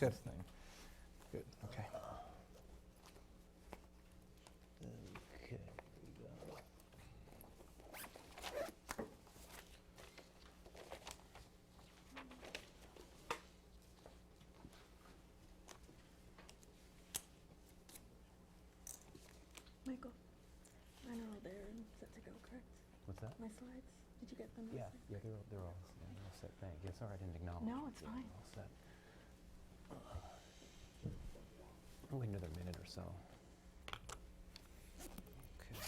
Good thing. Good. Okay. Okay, we go. Michael, mine are all there and set to go, correct? What's that? My slides, did you get them? Yeah, they're all set. Thank you. Sorry, I didn't acknowledge. No, it's fine. All set. We'll wait another minute or so. Okay.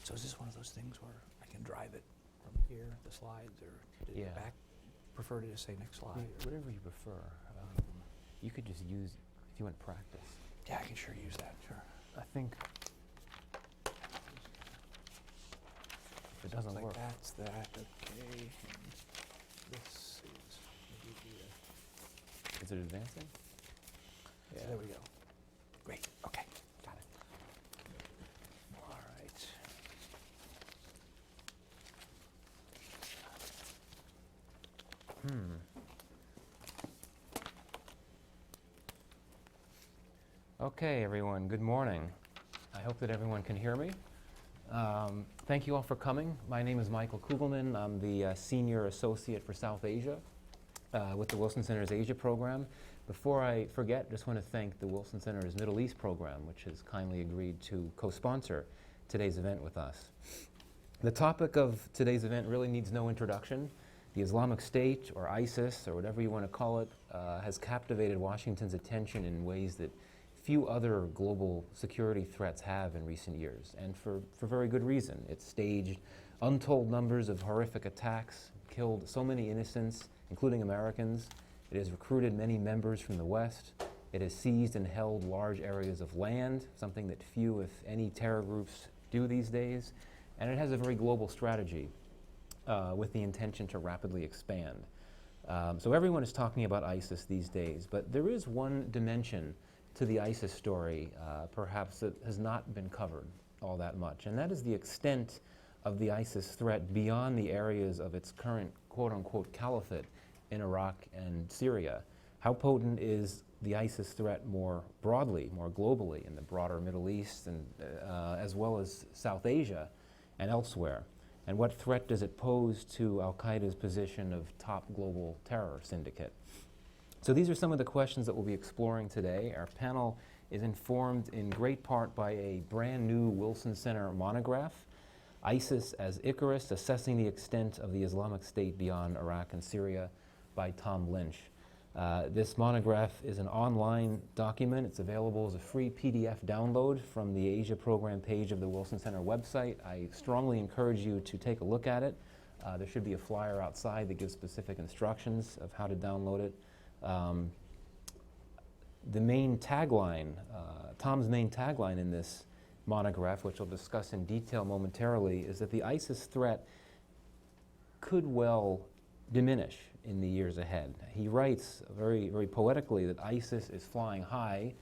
So is this one of those things where I can drive it from here, the slides, or Yeah. back? Prefer to just say next slide. Whatever you prefer. You could just use, if you want practice. Yeah, I can sure use that. Sure. I think if it doesn't Like work. that's that. Okay. And this is maybe the. Is it advancing? Yeah. There we go. Great. Okay. Got it. All right. Okay, everyone, good morning. I hope that everyone can hear me. Thank you all for coming. My name is Michael Kugelman. I'm the Senior Associate for South Asia with the Wilson Center's Asia program. Before I forget, just want to thank the Wilson Center's Middle East program, which has kindly agreed to co-sponsor today's event with us. The topic of today's event really needs no introduction. The Islamic State, or ISIS, or whatever you want to call it, has captivated Washington's attention in ways that few other global security threats have in recent years, and for very good reason. It's staged untold numbers of horrific attacks, killed so many innocents, including Americans. It has recruited many members from the West. It has seized and held large areas of land, something that few, if any, terror groups do these days. And it has a very global strategy with the intention to rapidly expand. So everyone is talking about ISIS these days, but there is one dimension to the ISIS story, perhaps that has not been covered all that much, and that is the extent of the ISIS threat beyond the areas of its current quote-unquote caliphate in Iraq and Syria. How potent is the ISIS threat more broadly, more globally, in the broader Middle East, and as well as South Asia and elsewhere? And what threat does it pose to al-Qaeda's position of top global terror syndicate? So these are some of the questions that we'll be exploring today. Our panel is informed in great part by a brand new Wilson Center monograph, ISIS as Icarus, Assessing the Extent of the Islamic State Beyond Iraq and Syria, by Tom Lynch. This monograph is an online document. It's available as a free PDF download from the Asia program page of the Wilson Center website. I strongly encourage you to take a look at it. There should be a flyer outside that gives specific instructions of how to download it. The main tagline, Tom's main tagline in this monograph, which we'll discuss in detail momentarily, is that the ISIS threat could well diminish in the years ahead. He writes very, very poetically that ISIS is flying high,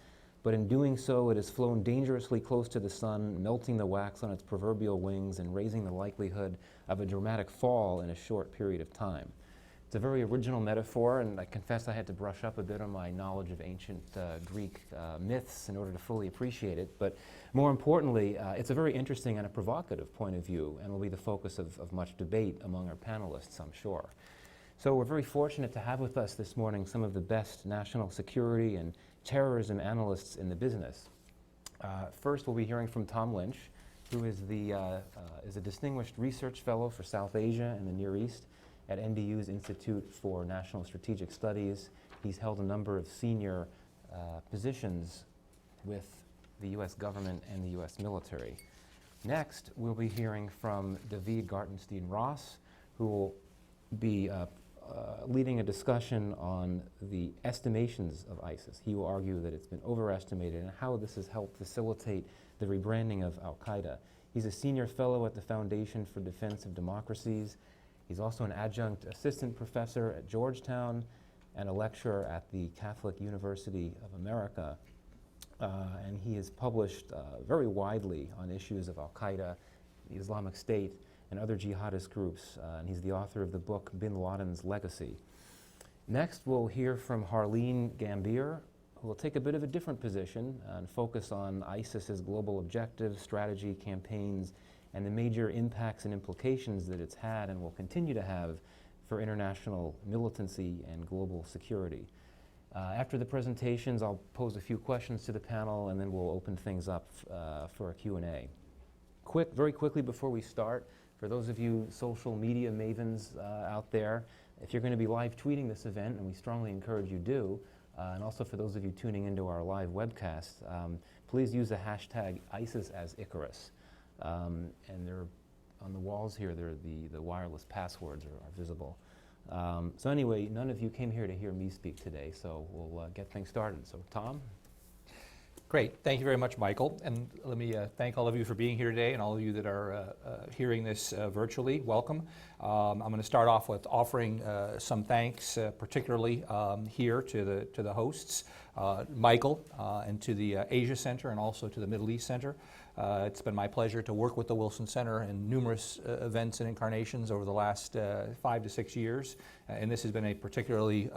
but in doing so it has flown dangerously close to the sun, melting the wax on its proverbial wings and raising the likelihood of a dramatic fall in a short period of time. It's a very original metaphor, and I confess I had to brush up a bit on my knowledge of ancient Greek myths in order to fully appreciate it. But more importantly, it's a very interesting and a provocative point of view, and will be the focus of much debate among our panelists, I'm sure. So we're very fortunate to have with us this morning some of the best national security and terrorism analysts in the business. First, we'll be hearing from Tom Lynch, who is a distinguished research fellow for South Asia and the Near East at NDU's Institute for National Strategic Studies. He's held a number of senior positions with the U.S. government and the U.S. military. Next, we'll be hearing from David Gartenstein-Ross, who will be leading a discussion on the estimations of ISIS. He will argue that it's been overestimated and how this has helped facilitate the rebranding of al-Qaeda. He's a senior fellow at the Foundation for Defense of Democracies. He's also an adjunct assistant professor at Georgetown and a lecturer at the Catholic University of America. and he has published very widely on issues of Al-Qaeda, the Islamic State, and other jihadist groups, and he's the author of the book Bin Laden's Legacy. Next, we'll hear from Harleen Gambhir, who will take a bit of a different position and focus on ISIS's global objectives, strategy, campaigns, and the major impacts and implications that it's had and will continue to have for international militancy and global security. After the presentations, I'll pose a few questions to the panel, and then we'll open things up for a Q&A. Very quickly before we start, for those of you social media mavens out there, if you're going to be live tweeting this event, and we strongly encourage you do, and also for those of you tuning into our live webcast, please use the hashtag ISIS as Icarus. And they're on the walls here, the wireless passwords are visible. So anyway, none of you came here to hear me speak today, so we'll get things started. So Tom? Great. Thank you very much, Michael. And let me thank all of you for being here today and all of you that are hearing this virtually. Welcome. I'm going to start off with offering some thanks, particularly here to the hosts, Michael, and to the Asia Center and also to the Middle East Center. It's been my pleasure to work with the Wilson Center in numerous events and incarnations over the last 5 to 6 years, and this has been a particularly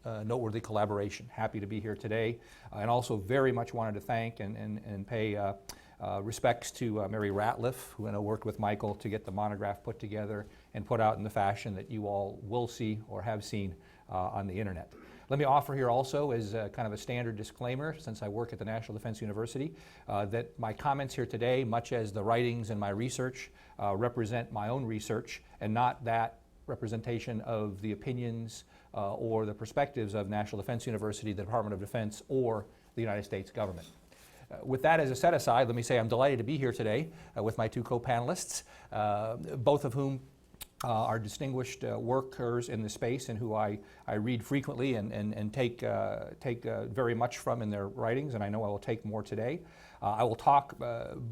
noteworthy collaboration. Happy to be here today, and also very much wanted to thank and pay respects to Mary Ratliff, who I know worked with Michael to get the monograph put together and put out in the fashion that you all will see or have seen on the internet. Let me offer here also as kind of a standard disclaimer, since I work at the National Defense University, that my comments here today, much as the writings and my research, represent my own research and not that representation of the opinions or the perspectives of National Defense University, the Department of Defense, or the United States government. With that as a set aside, let me say I'm delighted to be here today with my two co-panelists, both of whom are distinguished workers in the space and who I read frequently and take very much from in their writings, and I know I will take more today. I will talk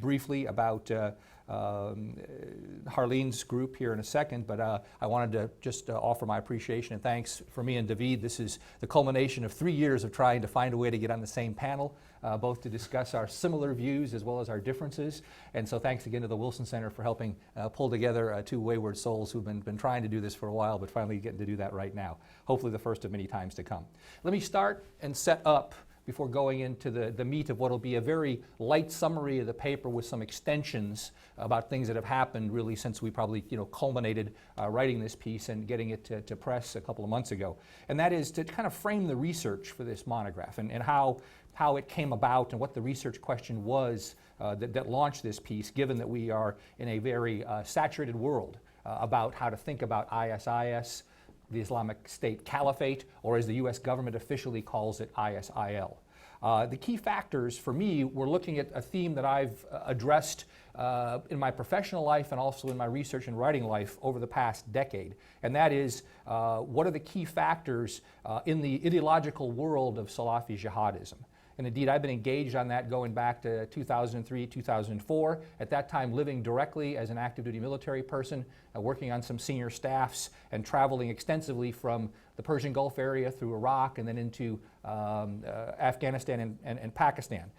briefly about Harleen's group here in a second, but I wanted to just offer my appreciation and thanks for me and David. This is the culmination of 3 years of trying to find a way to get on the same panel, both to discuss our similar views as well as our differences. And so thanks again to the Wilson Center for helping pull together two wayward souls who've been trying to do this for a while, but finally getting to do that right now. Hopefully the first of many times to come. Let me start and set up before going into the meat of what will be a very light summary of the paper with some extensions about things that have happened really since we probably culminated writing this piece and getting it to press a couple of months ago. And that is to kind of frame the research for this monograph and how it came about and what the research question was that launched this piece, given that we are in a very saturated world about how to think about ISIS, the Islamic State Caliphate, or as the U.S. government officially calls it, ISIL. The key factors for me were looking at a theme that I've addressed in my professional life and also in my research and writing life over the past decade, and that is what are the key factors in the ideological world of Salafi jihadism. And indeed, I've been engaged on that going back to 2003, 2004, at that time living directly as an active duty military person, working on some senior staffs and traveling extensively from the Persian Gulf area through Iraq and then into Afghanistan and Pakistan.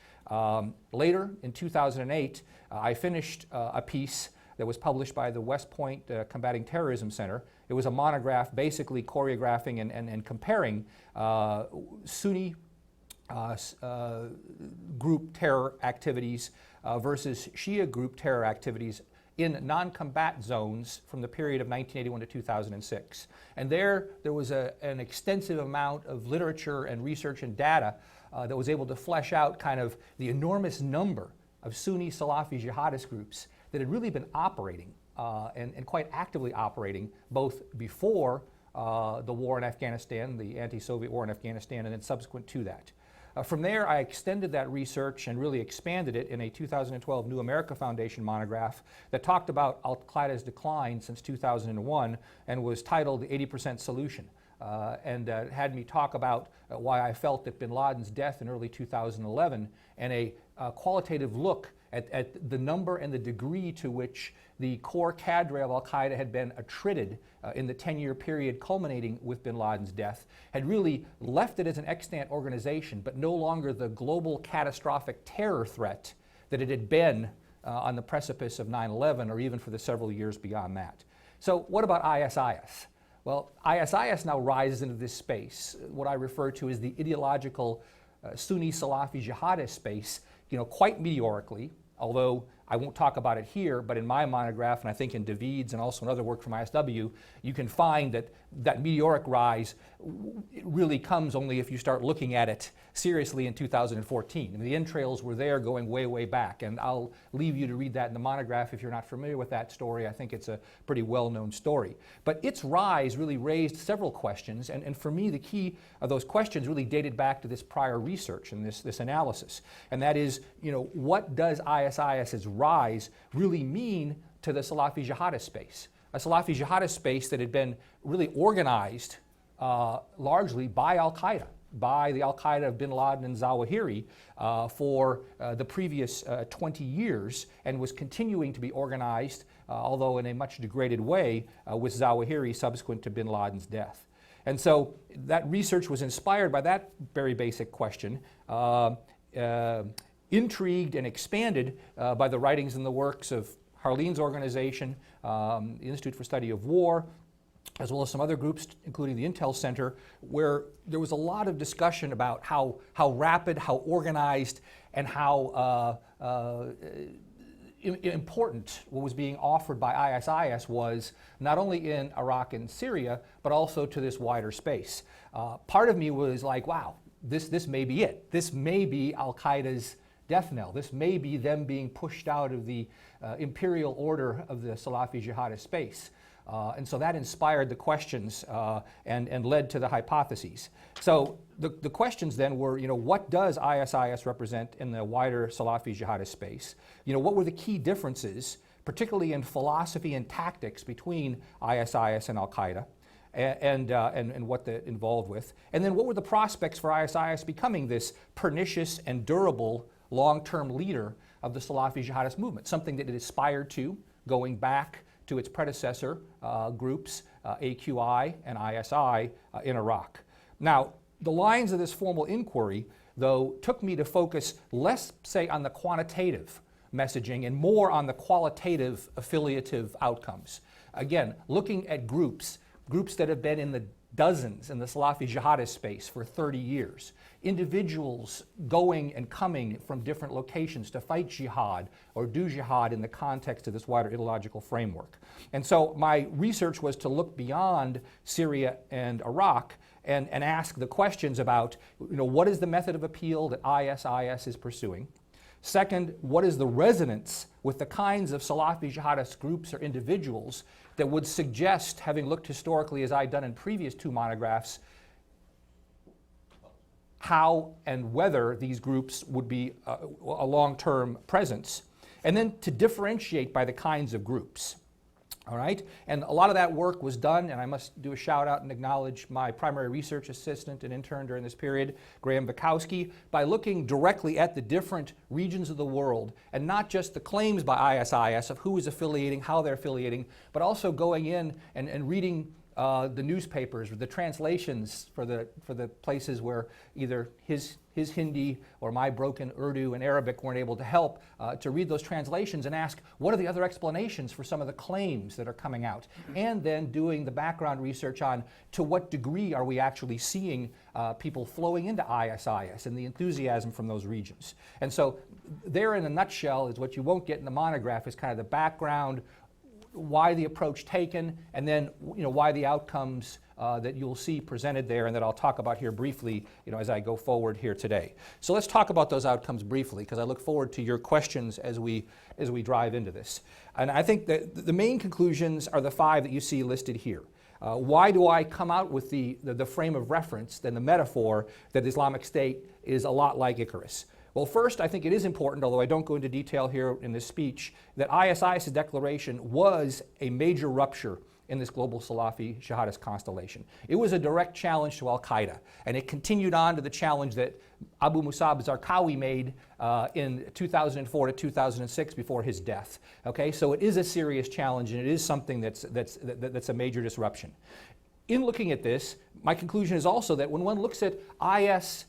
Later, in 2008, I finished a piece that was published by the West Point Combating Terrorism Center. It was a monograph basically choreographing and comparing Sunni group terror activities versus Shia group terror activities in non-combat zones from the period of 1981 to 2006. And there was an extensive amount of literature and research and data that was able to flesh out kind of the enormous number of Sunni Salafi jihadist groups that had really been operating and quite actively operating both before the war in Afghanistan, the anti-Soviet war in Afghanistan, and then subsequent to that. From there, I extended that research and really expanded it in a 2012 New America Foundation monograph that talked about Al-Qaeda's decline since 2001 and was titled The 80% Solution. and had me talk about why I felt that bin Laden's death in early 2011 and a qualitative look at the number and the degree to which the core cadre of al-Qaeda had been attrited in the 10-year period culminating with bin Laden's death, had really left it as an extant organization, but no longer the global catastrophic terror threat that it had been on the precipice of 9/11 or even for the several years beyond that. So what about ISIS? Well, ISIS now rises into this space, what I refer to as the ideological Sunni Salafi jihadist space, quite meteorically, although I won't talk about it here, but in my monograph, and I think in David's and also in other work from ISW, you can find that that meteoric rise really comes only if you start looking at it seriously in 2014. I mean, the entrails were there going way, way back, and I'll leave you to read that in the monograph if you're not familiar with that story. I think it's a pretty well-known story. But its rise really raised several questions, and for me, the key of those questions really dated back to this prior research and this analysis. And that is, what does ISIS's rise really mean to the Salafi jihadist space? A Salafi jihadist space that had been really organized largely by al-Qaeda, by the al-Qaeda of bin Laden and Zawahiri for the previous 20 years, and was continuing to be organized, although in a much degraded way, with Zawahiri subsequent to bin Laden's death. And so that research was inspired by that very basic question, intrigued and expanded by the writings and the works of Harleen's organization, the Institute for Study of War, as well as some other groups, including the Intel Center, where there was a lot of discussion about how rapid, how organized, and how important what was being offered by ISIS was, not only in Iraq and Syria, but also to this wider space. Part of me was like, wow, this may be it. This may be al-Qaeda's death knell. This may be them being pushed out of the imperial order of the Salafi jihadist space. And so that inspired the questions and led to the hypotheses. So the questions then were, what does ISIS represent in the wider Salafi jihadist space? What were the key differences, particularly in philosophy and tactics between ISIS and al-Qaeda? And what that involved with. And then what were the prospects for ISIS becoming this pernicious and durable long-term leader of the Salafi jihadist movement, something that it aspired to going back to its predecessor groups, AQI and ISI in Iraq. Now, the lines of this formal inquiry, though, took me to focus less, say, on the quantitative messaging and more on the qualitative affiliative outcomes. Again, looking at groups that have been in the dozens in the Salafi jihadist space for 30 years, individuals going and coming from different locations to fight jihad or do jihad in the context of this wider ideological framework. And so my research was to look beyond Syria and Iraq and ask the questions about, what is the method of appeal that ISIS is pursuing? Second, what is the resonance with the kinds of Salafi jihadist groups or individuals that would suggest, having looked historically as I've done in previous two monographs, how and whether these groups would be a long-term presence, and then to differentiate by the kinds of groups. All right, and a lot of that work was done, and I must do a shout out and acknowledge my primary research assistant and intern during this period, Graham Bukowski, by looking directly at the different regions of the world, and not just the claims by ISIS of who is affiliating, how they're affiliating, but also going in and reading the newspapers, or the translations for the places where either his Hindi or my broken Urdu and Arabic weren't able to help, to read those translations and ask, what are the other explanations for some of the claims that are coming out? And then doing the background research on to what degree are we actually seeing people flowing into ISIS and the enthusiasm from those regions. And so there in a nutshell is what you won't get in the monograph, is kind of the background, why the approach taken, and then why the outcomes that you'll see presented there and that I'll talk about here briefly as I go forward here today. So let's talk about those outcomes briefly, because I look forward to your questions as we drive into this. And I think that the main conclusions are the 5 that you see listed here. Why do I come out with the frame of reference, then the metaphor that the Islamic State is a lot like Icarus? Well, first, I think it is important, although I don't go into detail here in this speech, that ISIS's declaration was a major rupture in this global Salafi jihadist constellation. It was a direct challenge to al-Qaeda, and it continued on to the challenge that Abu Musab Zarqawi made in 2004 to 2006 before his death. Okay, so it is a serious challenge, and it is something that's a major disruption. In looking at this, my conclusion is also that when one looks at IS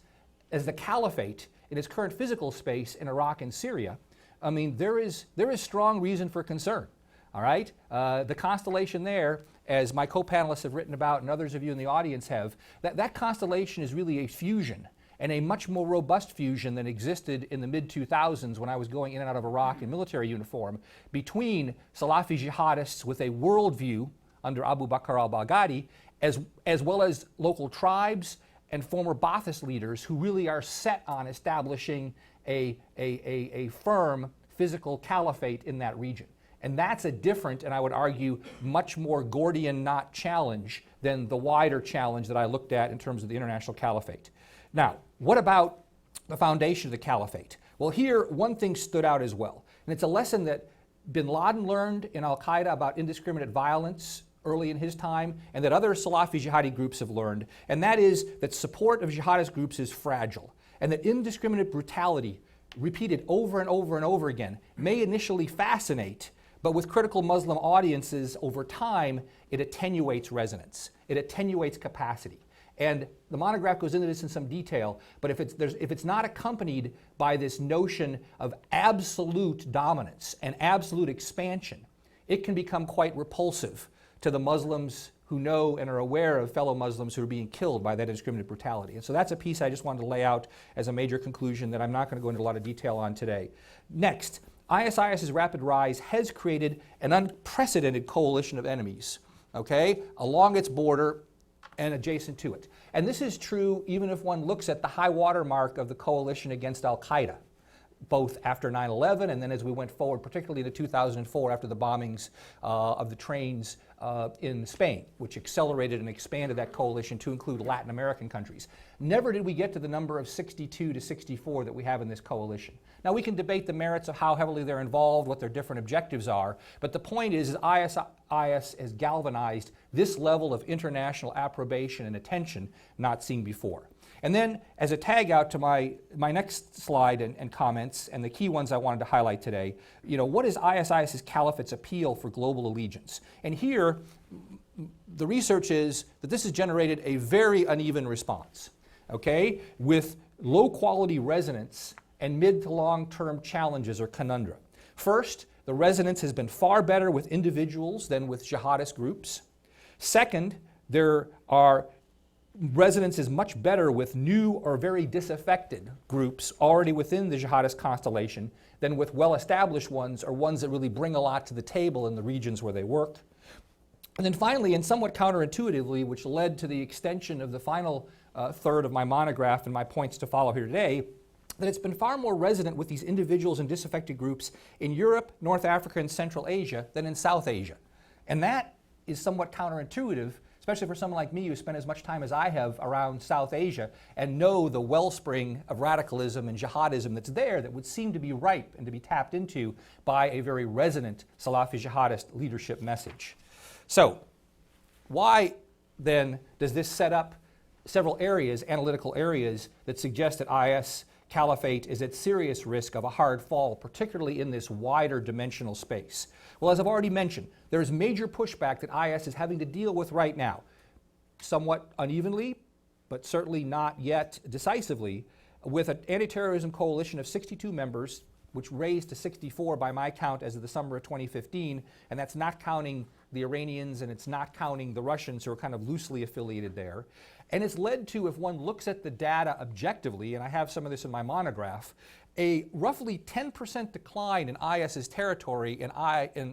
as the caliphate in its current physical space in Iraq and Syria, I mean, there is strong reason for concern. All right, the constellation there, as my co-panelists have written about and others of you in the audience have, that constellation is really a fusion, and a much more robust fusion than existed in the mid-2000s when I was going in and out of Iraq in military uniform, between Salafi jihadists with a worldview under Abu Bakr al-Baghdadi, as well as local tribes and former Ba'athist leaders who really are set on establishing a firm physical caliphate in that region. And that's a different, and I would argue, much more Gordian knot challenge than the wider challenge that I looked at in terms of the international caliphate. Now, what about the foundation of the caliphate? Well, here, one thing stood out as well. And it's a lesson that bin Laden learned in al-Qaeda about indiscriminate violence early in his time, and that other Salafi jihadi groups have learned, and that is that support of jihadist groups is fragile, and that indiscriminate brutality, repeated over and over and over again, may initially fascinate, but with critical Muslim audiences over time, it attenuates resonance, it attenuates capacity. And the monograph goes into this in some detail, but if it's not accompanied by this notion of absolute dominance and absolute expansion, it can become quite repulsive to the Muslims who know and are aware of fellow Muslims who are being killed by that indiscriminate brutality. And so that's a piece I just wanted to lay out as a major conclusion that I'm not going to go into a lot of detail on today. Next, ISIS's rapid rise has created an unprecedented coalition of enemies, okay, along its border and adjacent to it. And this is true even if one looks at the high water mark of the coalition against al-Qaeda, both after 9/11 and then as we went forward, particularly in 2004 after the bombings of the trains in Spain, which accelerated and expanded that coalition to include Latin American countries. Never did we get to the number of 62 to 64 that we have in this coalition. Now, we can debate the merits of how heavily they're involved, what their different objectives are, but the point is IS has galvanized this level of international approbation and attention not seen before. And then, as a tag out to my next slide and comments, and the key ones I wanted to highlight today, what is ISIS's caliphate's appeal for global allegiance? And here, the research is that this has generated a very uneven response, okay, with low quality resonance and mid to long-term challenges or conundrum. First, the resonance has been far better with individuals than with jihadist groups. Second, resonance is much better with new or very disaffected groups already within the jihadist constellation than with well-established ones or ones that really bring a lot to the table in the regions where they work. And then finally, and somewhat counterintuitively, which led to the extension of the final third of my monograph and my points to follow here today, that it's been far more resonant with these individuals and disaffected groups in Europe, North Africa, and Central Asia than in South Asia. And that is somewhat counterintuitive, especially for someone like me who spent as much time as I have around South Asia and know the wellspring of radicalism and jihadism that's there that would seem to be ripe and to be tapped into by a very resonant Salafi jihadist leadership message. So, why then does this set up several areas, analytical areas, that suggest that IS caliphate is at serious risk of a hard fall, particularly in this wider dimensional space? Well, as I've already mentioned, there's major pushback that IS is having to deal with right now, somewhat unevenly, but certainly not yet decisively, with an anti-terrorism coalition of 62 members, which raised to 64 by my count as of the summer of 2015, and that's not counting the Iranians and it's not counting the Russians who are kind of loosely affiliated there. And it's led to, if one looks at the data objectively, and I have some of this in my monograph, a roughly 10% decline in IS's territory in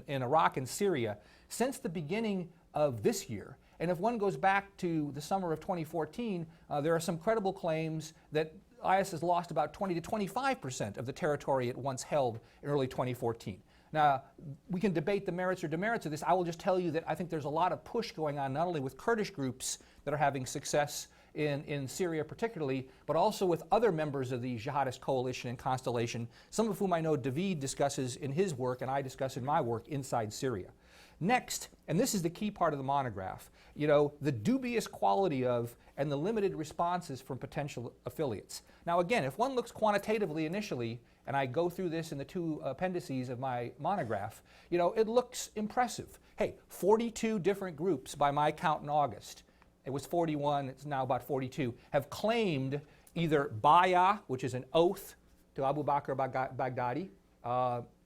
Iraq and Syria since the beginning of this year. And if one goes back to the summer of 2014, there are some credible claims that IS has lost about 20 to 25% of the territory it once held in early 2014. Now, we can debate the merits or demerits of this. I will just tell you that I think there's a lot of push going on, not only with Kurdish groups that are having success in Syria particularly, but also with other members of the jihadist coalition and constellation, some of whom I know David discusses in his work and I discuss in my work inside Syria. Next, and this is the key part of the monograph, you know, the dubious quality of and the limited responses from potential affiliates. Now again, if one looks quantitatively initially, and I go through this in the 2 appendices of my monograph, you know, it looks impressive. Hey, 42 different groups by my count in August. It was 41, it's now about 42, have claimed either bay'ah, which is an oath to Abu Bakr Baghdadi,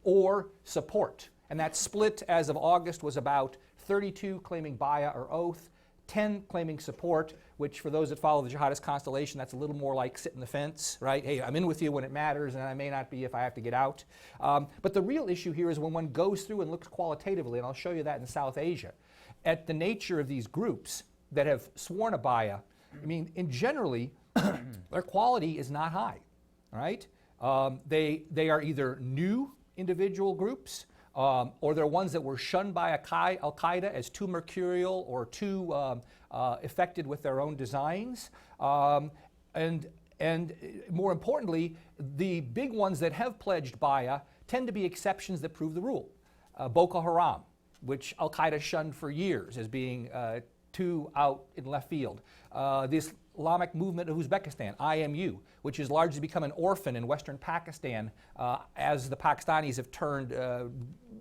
or support. And that split as of August was about 32 claiming bay'ah or oath, 10 claiming support, which for those that follow the jihadist constellation, that's a little more like sit in the fence, right? Hey, I'm in with you when it matters, and I may not be if I have to get out. But the real issue here is when one goes through and looks qualitatively, and I'll show you that in South Asia, at the nature of these groups that have sworn a bay'ah. I mean, in generally, their quality is not high, right? They are either new individual groups, or they're ones that were shunned by Al-Qaeda as too mercurial or too affected with their own designs. And more importantly, the big ones that have pledged bay'ah tend to be exceptions that prove the rule. Boko Haram, which Al-Qaeda shunned for years as being too out in left field. The Islamic movement of Uzbekistan, IMU, which has largely become an orphan in Western Pakistan as the Pakistanis have turned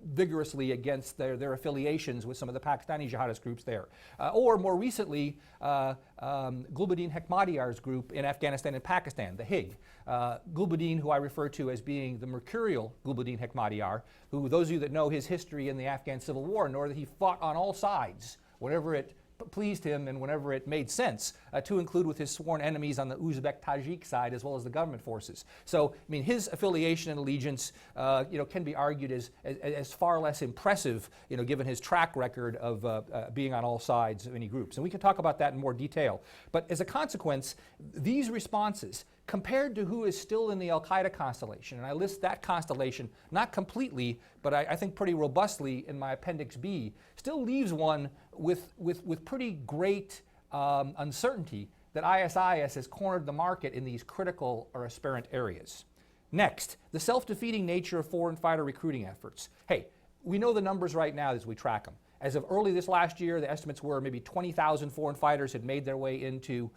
vigorously against their affiliations with some of the Pakistani jihadist groups there. Or more recently, Gulbuddin Hekmatyar's group in Afghanistan and Pakistan, the HIG. Gulbuddin, who I refer to as being the mercurial Gulbuddin Hekmatyar, who those of you that know his history in the Afghan Civil War know that he fought on all sides, whenever it pleased him and whenever it made sense, to include with his sworn enemies on the Uzbek-Tajik side as well as the government forces. So, I mean, his affiliation and allegiance, you know, can be argued as far less impressive, you know, given his track record of being on all sides of any groups. And we can talk about that in more detail. But as a consequence, these responses, compared to who is still in the Al-Qaeda constellation, and I list that constellation not completely, but I think pretty robustly in my Appendix B, still leaves one with pretty great uncertainty that ISIS has cornered the market in these critical or aspirant areas. Next, the self-defeating nature of foreign fighter recruiting efforts. Hey, we know the numbers right now as we track them. As of early this last year, the estimates were maybe 20,000 foreign fighters had made their way into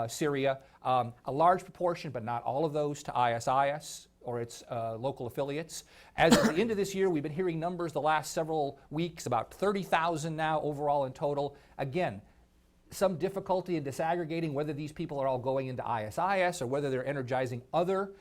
Syria. A large proportion, but not all of those, to ISIS or its local affiliates. As of the end of this year, we've been hearing numbers the last several weeks, about 30,000 now overall in total. Again, some difficulty in disaggregating whether these people are all going into ISIS or whether they're energizing other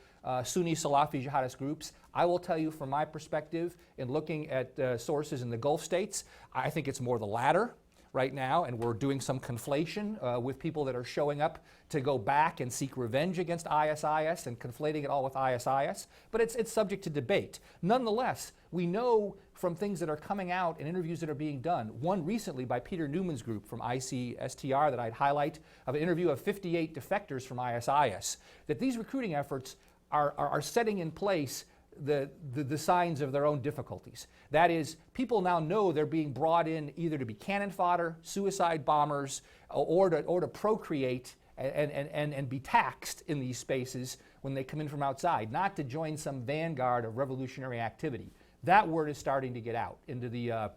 Sunni Salafi jihadist groups. I will tell you from my perspective, in looking at sources in the Gulf states, I think it's more the latter right now, and we're doing some conflation with people that are showing up to go back and seek revenge against ISIS and conflating it all with ISIS, but it's subject to debate. Nonetheless, we know from things that are coming out and interviews that are being done, one recently by Peter Newman's group from ICSTR that I'd highlight, of an interview of 58 defectors from ISIS, that these recruiting efforts are setting in place the signs of their own difficulties. That is, people now know they're being brought in either to be cannon fodder, suicide bombers, or to procreate and be taxed in these spaces when they come in from outside, not to join some vanguard of revolutionary activity. That word is starting to get out into the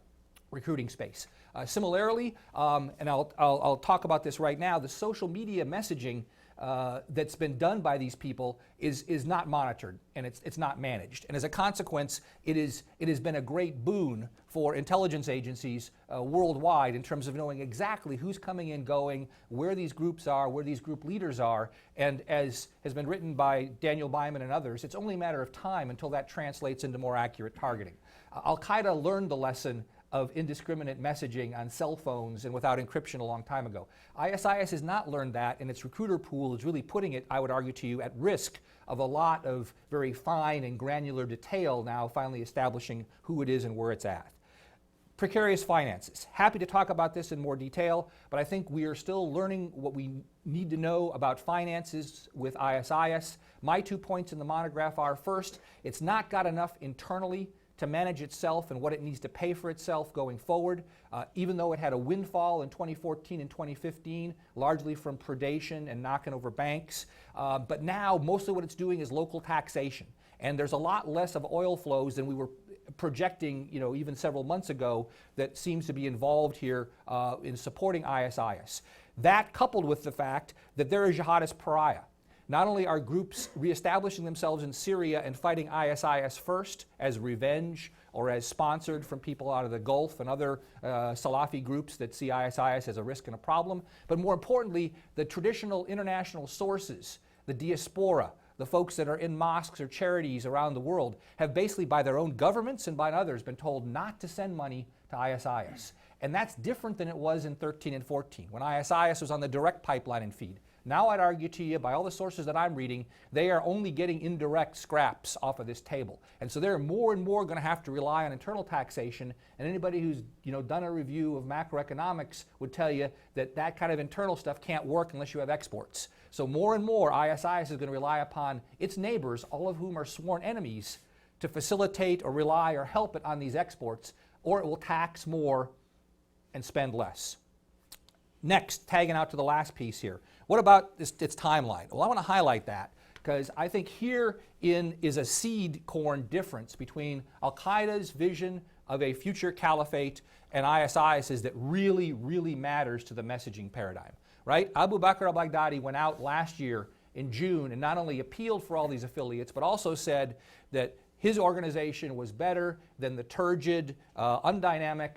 recruiting space. Similarly, and I'll talk about this right now, the social media messaging that's been done by these people is not monitored and it's not managed. And as a consequence, it has been a great boon for intelligence agencies worldwide in terms of knowing exactly who's coming and going, where these groups are, where these group leaders are. And as has been written by Daniel Byman and others, it's only a matter of time until that translates into more accurate targeting. Al-Qaeda learned the lesson of indiscriminate messaging on cell phones and without encryption a long time ago. ISIS has not learned that, and its recruiter pool is really putting it, I would argue to you, at risk of a lot of very fine and granular detail now finally establishing who it is and where it's at. Precarious finances. Happy to talk about this in more detail, but I think we are still learning what we need to know about finances with ISIS. My 2 points in the monograph are, first, it's not got enough internally to manage itself and what it needs to pay for itself going forward, even though it had a windfall in 2014 and 2015, largely from predation and knocking over banks. But now, mostly what it's doing is local taxation. And there's a lot less of oil flows than we were projecting, even several months ago, that seems to be involved here in supporting ISIS. That coupled with the fact that they're a jihadist pariah. Not only are groups reestablishing themselves in Syria and fighting ISIS first as revenge or as sponsored from people out of the Gulf and other Salafi groups that see ISIS as a risk and a problem, but more importantly, the traditional international sources, the diaspora, the folks that are in mosques or charities around the world, have basically by their own governments and by others been told not to send money to ISIS. And that's different than it was in 13 and 14, when ISIS was on the direct pipeline and feed. Now I'd argue to you, by all the sources that I'm reading, they are only getting indirect scraps off of this table. And so they're more and more going to have to rely on internal taxation. And anybody who's done a review of macroeconomics would tell you that that kind of internal stuff can't work unless you have exports. So more and more, ISIS is going to rely upon its neighbors, all of whom are sworn enemies, to facilitate or rely or help it on these exports, or it will tax more and spend less. Next, tagging out to the last piece here. What about its timeline? Well, I want to highlight that because I think herein is a seed corn difference between Al-Qaeda's vision of a future caliphate and ISIS's that really, really matters to the messaging paradigm, right? Abu Bakr al-Baghdadi went out last year in June and not only appealed for all these affiliates, but also said that his organization was better than the turgid, undynamic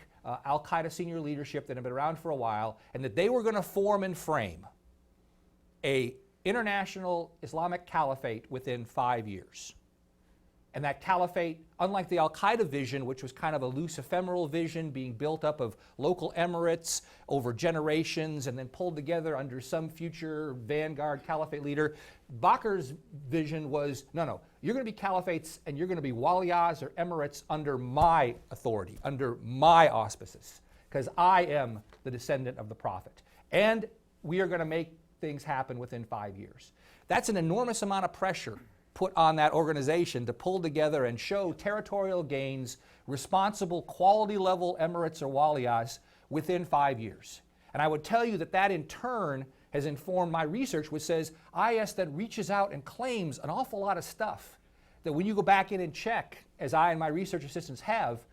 Al-Qaeda senior leadership that had been around for a while, and that they were going to form and frame an international Islamic caliphate within 5 years. And that caliphate, unlike the Al-Qaeda vision, which was kind of a loose ephemeral vision being built up of local emirates over generations and then pulled together under some future vanguard caliphate leader, Bakr's vision was, no, you're going to be caliphates and you're going to be waliyas or emirates under my authority, under my auspices, because I am the descendant of the Prophet. And we are going to make things happen within 5 years. That's an enormous amount of pressure put on that organization to pull together and show territorial gains, responsible quality level emirates or waliyas within 5 years. And I would tell you that that in turn has informed my research, which says IS then reaches out and claims an awful lot of stuff that when you go back in and check, as I and my research assistants have,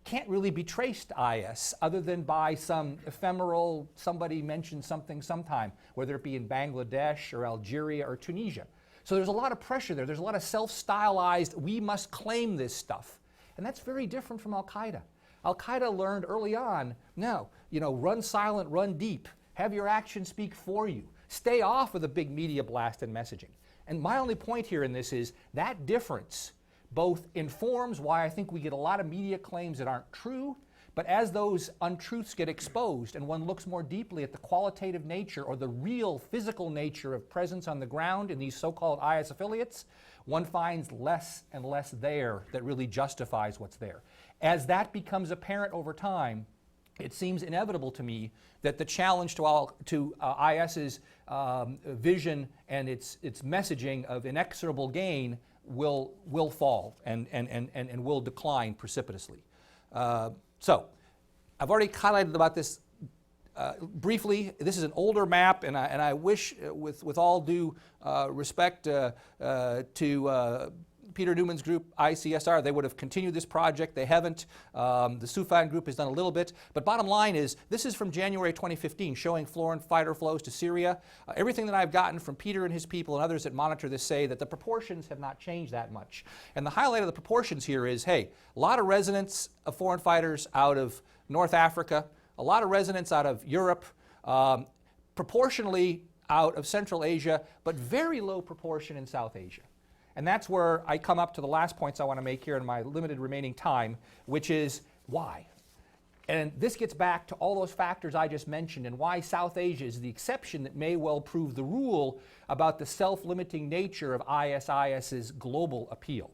can't really be traced to IS other than by some ephemeral, somebody mentioned something sometime, whether it be in Bangladesh or Algeria or Tunisia. So there's a lot of pressure there. There's a lot of self-stylized, we must claim this stuff. And that's very different from Al-Qaeda. Al-Qaeda learned early on, no, run silent, run deep. Have your actions speak for you. Stay off of the big media blast and messaging. And my only point here in this is that difference both informs why I think we get a lot of media claims that aren't true, but as those untruths get exposed and one looks more deeply at the qualitative nature or the real physical nature of presence on the ground in these so-called IS affiliates, one finds less and less there that really justifies what's there. As that becomes apparent over time, it seems inevitable to me that the challenge to IS's vision and its messaging of inexorable gain will fall and will decline precipitously. So I've already highlighted about this briefly. This is an older map, and I wish, with all due respect to Peter Newman's group, ICSR, they would have continued this project. They haven't. The Sufan group has done a little bit. But bottom line is, this is from January 2015, showing foreign fighter flows to Syria. Everything that I've gotten from Peter and his people and others that monitor this say that the proportions have not changed that much. And the highlight of the proportions here is, hey, a lot of residents of foreign fighters out of North Africa, a lot of residents out of Europe, proportionally out of Central Asia, but very low proportion in South Asia. And that's where I come up to the last points I want to make here in my limited remaining time, which is why. And this gets back to all those factors I just mentioned and why South Asia is the exception that may well prove the rule about the self-limiting nature of ISIS's global appeal.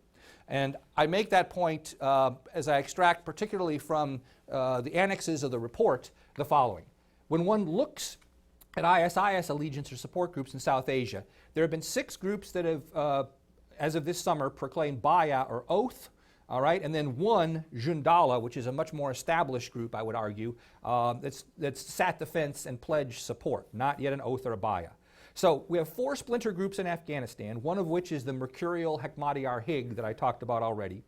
And I make that point as I extract particularly from the annexes of the report the following. When one looks at ISIS allegiance or support groups in South Asia, there have been 6 groups that have as of this summer, proclaimed Baya or oath, all right, and then 1 Jundala, which is a much more established group, I would argue, that's sat the fence and pledged support, not yet an oath or a Baya. So we have 4 splinter groups in Afghanistan, one of which is the Mercurial Hekmatyar Hig that I talked about already.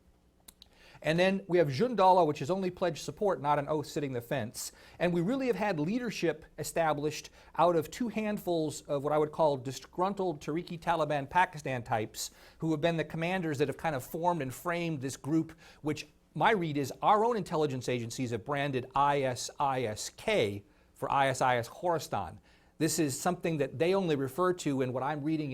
And then we have Jundallah, which has only pledged support, not an oath sitting the fence. And we really have had leadership established out of 2 handfuls of what I would call disgruntled Tehrik-i-Taliban Pakistan types who have been the commanders that have kind of formed and framed this group, which my read is our own intelligence agencies have branded ISIS-K for ISIS Khorasan. This is something that they only refer to in what I'm reading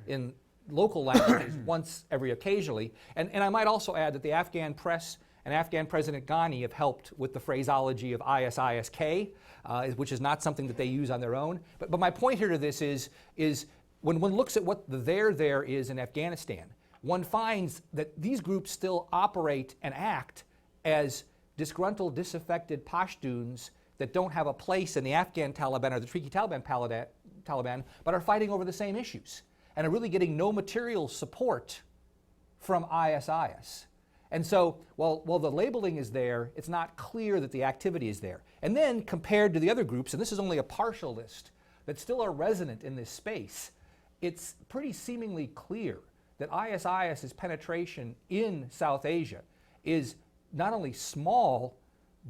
in local languages once every occasionally. And I might also add that the Afghan press and Afghan President Ghani have helped with the phraseology of ISIS-K, which is not something that they use on their own. But my point here to this is when one looks at what the there is in Afghanistan, one finds that these groups still operate and act as disgruntled, disaffected Pashtuns that don't have a place in the Afghan Taliban or the Tehrik-i-Taliban Taliban, but are fighting over the same issues and are really getting no material support from ISIS. And so while the labeling is there, it's not clear that the activity is there. And then compared to the other groups, and this is only a partial list, that still are resonant in this space, it's pretty seemingly clear that ISIS's penetration in South Asia is not only small,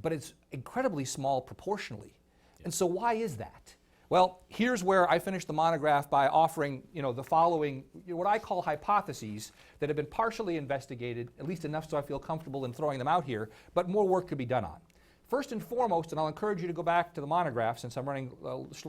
but it's incredibly small proportionally. And so why is that? Well, here's where I finished the monograph by offering, the following, what I call hypotheses that have been partially investigated, at least enough so I feel comfortable in throwing them out here, but more work could be done on. First and foremost, and I'll encourage you to go back to the monograph since I'm running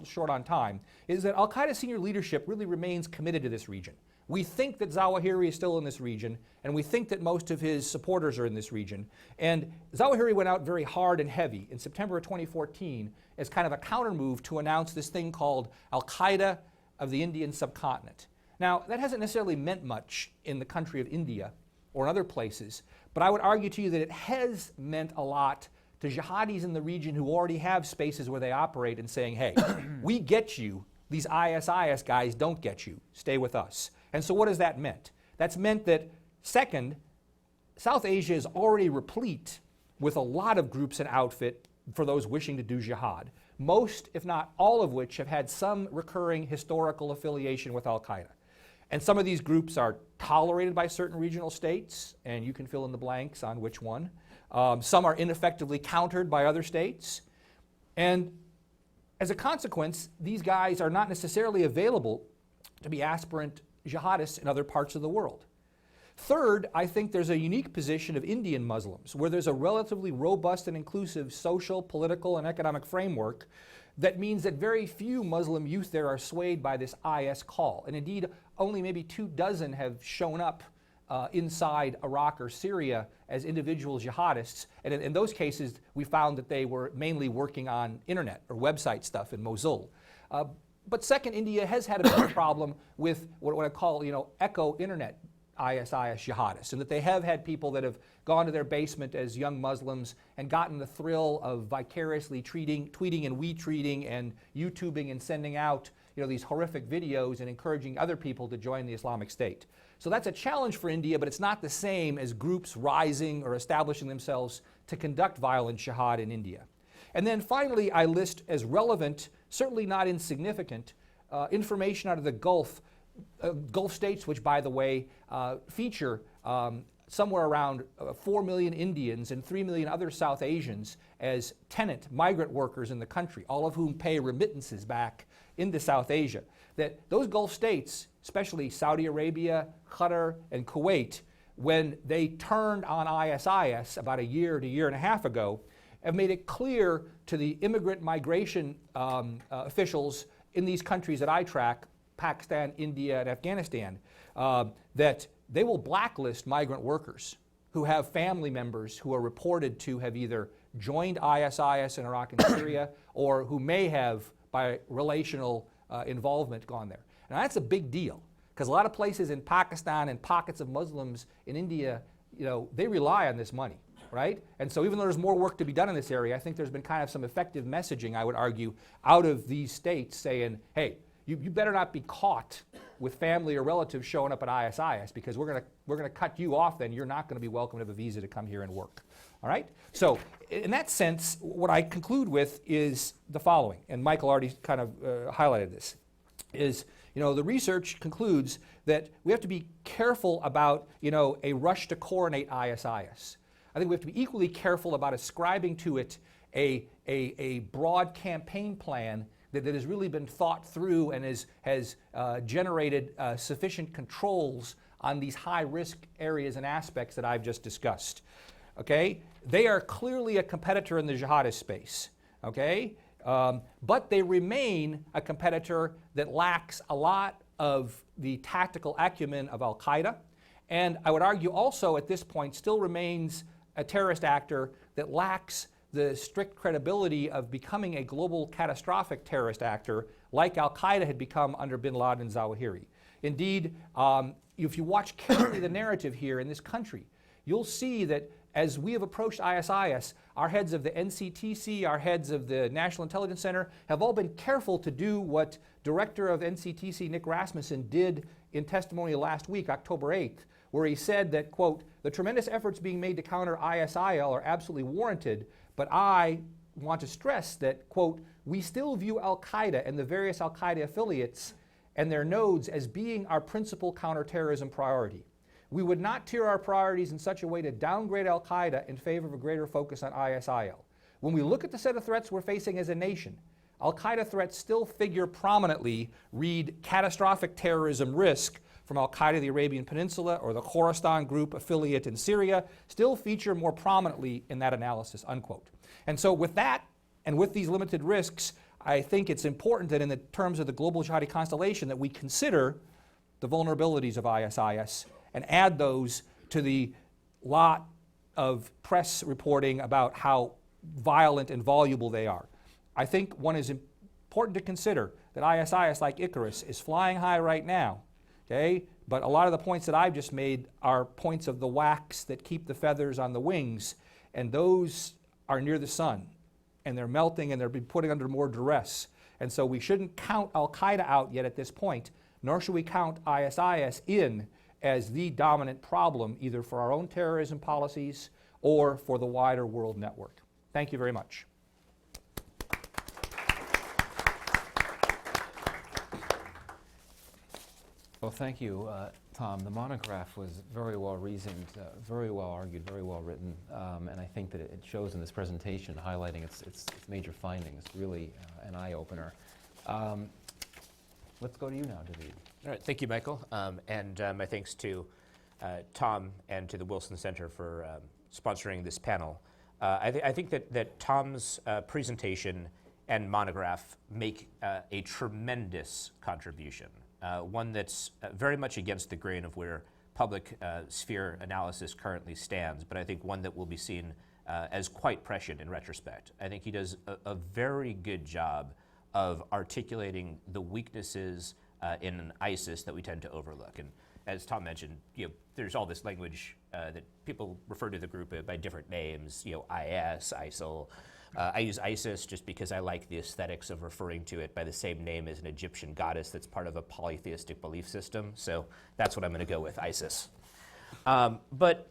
short on time, is that Al-Qaeda senior leadership really remains committed to this region. We think that Zawahiri is still in this region, and we think that most of his supporters are in this region. And Zawahiri went out very hard and heavy in September of 2014 as kind of a counter move to announce this thing called Al-Qaeda of the Indian subcontinent. Now, that hasn't necessarily meant much in the country of India or in other places, but I would argue to you that it has meant a lot to jihadis in the region who already have spaces where they operate and saying, hey, we get you, these ISIS guys don't get you, stay with us. And so what has that meant? That's meant that, second, South Asia is already replete with a lot of groups and outfit for those wishing to do jihad, most, if not all of which, have had some recurring historical affiliation with Al-Qaeda. And some of these groups are tolerated by certain regional states, and you can fill in the blanks on which one. Some are ineffectively countered by other states. And as a consequence, these guys are not necessarily available to be aspirant jihadists in other parts of the world. Third, I think there's a unique position of Indian Muslims where there's a relatively robust and inclusive social, political, and economic framework that means that very few Muslim youth there are swayed by this IS call. And indeed, only maybe 24 have shown up inside Iraq or Syria as individual jihadists. And in those cases, we found that they were mainly working on internet or website stuff in Mosul. But second, India has had a big problem with what I call, echo internet ISIS jihadists, and that they have had people that have gone to their basement as young Muslims and gotten the thrill of vicariously tweeting and retweeting and YouTubing and sending out these horrific videos and encouraging other people to join the Islamic State. So that's a challenge for India, but it's not the same as groups rising or establishing themselves to conduct violent jihad in India. And then finally, I list as relevant, certainly not insignificant, information out of the Gulf states, which, by the way, feature somewhere around 4 million Indians and 3 million other South Asians as tenant migrant workers in the country, all of whom pay remittances back into South Asia. That those Gulf states, especially Saudi Arabia, Qatar, and Kuwait, when they turned on ISIS about a year to year and a half ago, have made it clear to the immigrant migration officials in these countries that I track, Pakistan, India, and Afghanistan, that they will blacklist migrant workers who have family members who are reported to have either joined ISIS in Iraq and Syria or who may have, by relational involvement, gone there. Now that's a big deal because a lot of places in Pakistan and pockets of Muslims in India, they rely on this money. Right? And so even though there's more work to be done in this area, I think there's been kind of some effective messaging, I would argue, out of these states saying, hey, you better not be caught with family or relatives showing up at ISIS because we're going to cut you off then. You're not going to be welcome to have a visa to come here and work. All right? So in that sense, what I conclude with is the following, and Michael already kind of highlighted this, is The research concludes that we have to be careful about, a rush to coronate ISIS. I think we have to be equally careful about ascribing to it a broad campaign plan that has really been thought through and has generated sufficient controls on these high-risk areas and aspects that I've just discussed. Okay? They are clearly a competitor in the jihadist space. Okay? But they remain a competitor that lacks a lot of the tactical acumen of Al-Qaeda, and I would argue also at this point still remains a terrorist actor that lacks the strict credibility of becoming a global catastrophic terrorist actor like Al-Qaeda had become under bin Laden and Zawahiri. Indeed, if you watch carefully the narrative here in this country, you'll see that as we have approached ISIS, our heads of the NCTC, our heads of the National Intelligence Center have all been careful to do what Director of NCTC Nick Rasmussen did in testimony last week, October 8th, where he said that, quote, the tremendous efforts being made to counter ISIL are absolutely warranted, but I want to stress that, quote, we still view Al-Qaeda and the various Al-Qaeda affiliates and their nodes as being our principal counterterrorism priority. We would not tier our priorities in such a way to downgrade Al-Qaeda in favor of a greater focus on ISIL. When we look at the set of threats we're facing as a nation, Al-Qaeda threats still figure prominently, read catastrophic terrorism risk from Al-Qaeda, the Arabian Peninsula, or the Khorasan group affiliate in Syria, still feature more prominently in that analysis, unquote. And so with that, and with these limited risks, I think it's important that in the terms of the global jihadi constellation that we consider the vulnerabilities of ISIS and add those to the lot of press reporting about how violent and voluble they are. I think one is important to consider that ISIS, like Icarus, is flying high right now, okay? But a lot of the points that I've just made are points of the wax that keep the feathers on the wings, and those are near the sun, and they're melting and they're being put under more duress. And so we shouldn't count Al-Qaeda out yet at this point, nor should we count ISIS in as the dominant problem, either for our own terrorism policies or for the wider world network. Thank you very much. Well, thank you, Tom. The monograph was very well reasoned, very well argued, very well written, and I think that it shows in this presentation, highlighting its major findings, really an eye-opener. Let's go to you now, David. All right, thank you, Michael, and my thanks to Tom and to the Wilson Center for sponsoring this panel. I think that Tom's presentation and monograph make a tremendous contribution, one that's very much against the grain of where public sphere analysis currently stands, but I think one that will be seen as quite prescient in retrospect. I think he does a very good job of articulating the weaknesses in ISIS that we tend to overlook. And as Tom mentioned, there's all this language that people refer to the group by different names, IS, ISIL. I use ISIS just because I like the aesthetics of referring to it by the same name as an Egyptian goddess that's part of a polytheistic belief system. So that's what I'm going to go with, ISIS. But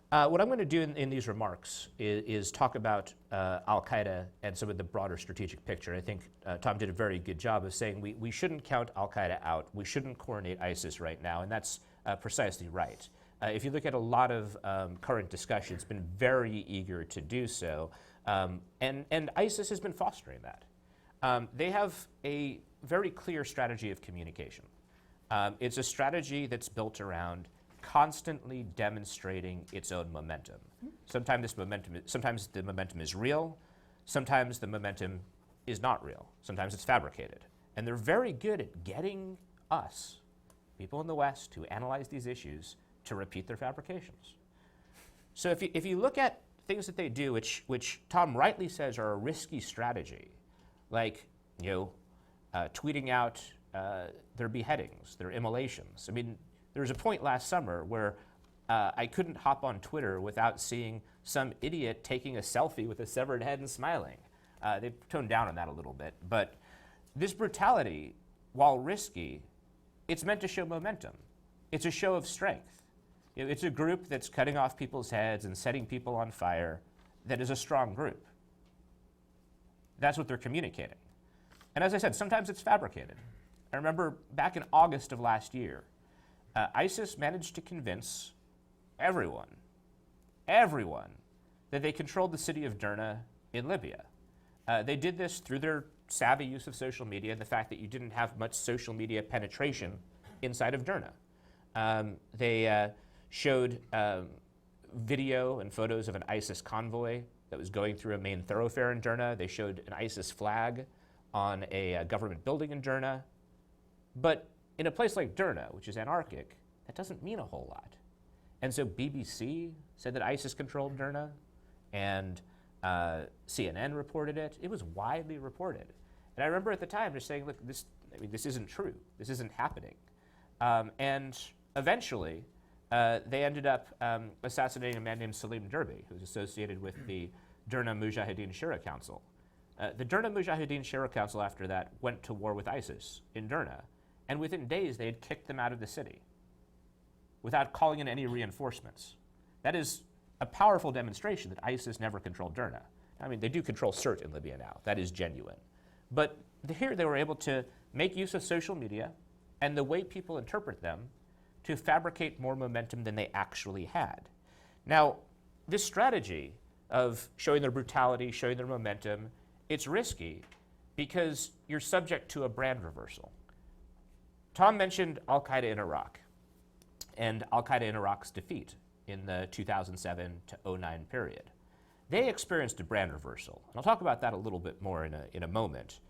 what I'm going to do in these remarks is talk about Al-Qaeda and some of the broader strategic picture. I think Tom did a very good job of saying we shouldn't count Al-Qaeda out. We shouldn't coordinate ISIS right now, and that's precisely right. If you look at a lot of current discussion, it's been very eager to do so, and ISIS has been fostering that. They have a very clear strategy of communication. It's a strategy that's built around constantly demonstrating its own momentum. Sometimes the momentum is real, sometimes the momentum is not real, sometimes it's fabricated. And they're very good at getting us, people in the West who analyze these issues, to repeat their fabrications. So if you look at things that they do, which Tom rightly says are a risky strategy, like tweeting out their beheadings, their immolations. I mean, there was a point last summer where I couldn't hop on Twitter without seeing some idiot taking a selfie with a severed head and smiling. They've toned down on that a little bit. But this brutality, while risky, it's meant to show momentum. It's a show of strength. It's a group that's cutting off people's heads and setting people on fire that is a strong group. That's what they're communicating. And as I said, sometimes it's fabricated. I remember back in August of last year, ISIS managed to convince everyone, that they controlled the city of Derna in Libya. They did this through their savvy use of social media and the fact that you didn't have much social media penetration inside of Derna. They showed video and photos of an ISIS convoy that was going through a main thoroughfare in Derna. They showed an ISIS flag on a government building in Derna. But in a place like Derna, which is anarchic, that doesn't mean a whole lot. And so BBC said that ISIS controlled Derna, and CNN reported it. It was widely reported. And I remember at the time just saying, look, this isn't true. This isn't happening. And eventually, they ended up assassinating a man named Salim Derby, who's associated with the Derna Mujahideen Shura Council. The Derna Mujahideen Shura Council, after that, went to war with ISIS in Derna, and within days they had kicked them out of the city without calling in any reinforcements. That is a powerful demonstration that ISIS never controlled Derna. I mean, they do control Sirte in Libya now. That is genuine. But here they were able to make use of social media and the way people interpret them to fabricate more momentum than they actually had. Now, this strategy of showing their brutality, showing their momentum, it's risky because you're subject to a brand reversal. Tom mentioned al-Qaeda in Iraq and al-Qaeda in Iraq's defeat in the 2007 to 2009 period. They experienced a brand reversal, and I'll talk about that a little bit more in a moment.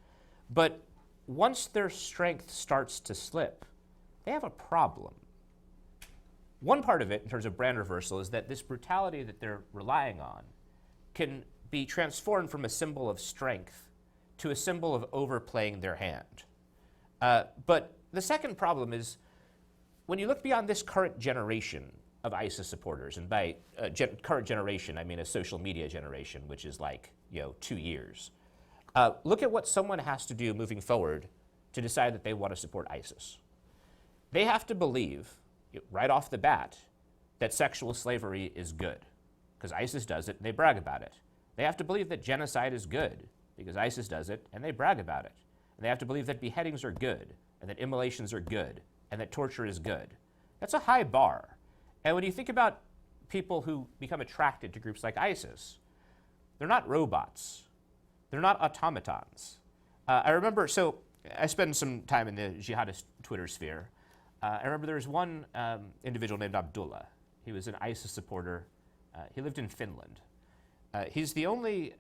But once their strength starts to slip, they have a problem. One part of it, in terms of brand reversal, is that this brutality that they're relying on can be transformed from a symbol of strength to a symbol of overplaying their hand. But the second problem is, when you look beyond this current generation of ISIS supporters, and by current generation, I mean a social media generation, which is like 2 years, look at what someone has to do moving forward to decide that they want to support ISIS. They have to believe, right off the bat, that sexual slavery is good, because ISIS does it and they brag about it. They have to believe that genocide is good, because ISIS does it and they brag about it. And they have to believe that beheadings are good, and that immolations are good, and that torture is good. That's a high bar. And when you think about people who become attracted to groups like ISIS, they're not robots. They're not automatons. I remember, so I spent some time in the jihadist Twitter sphere. I remember there was one individual named Abdullah. He was an ISIS supporter. He lived in Finland. He's the only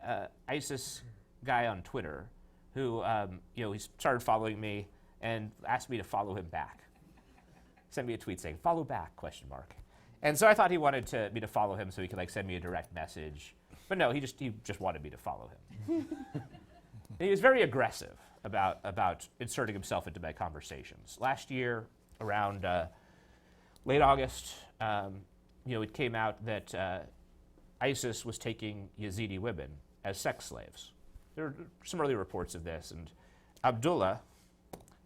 ISIS guy on Twitter who, he started following me and asked me to follow him back. Sent me a tweet saying, "Follow back?" ? And so I thought he wanted me to follow him so he could send me a direct message. But no, he just wanted me to follow him. And he was very aggressive about inserting himself into my conversations. Last year, around late August, it came out that ISIS was taking Yazidi women as sex slaves. There were some early reports of this, and Abdullah,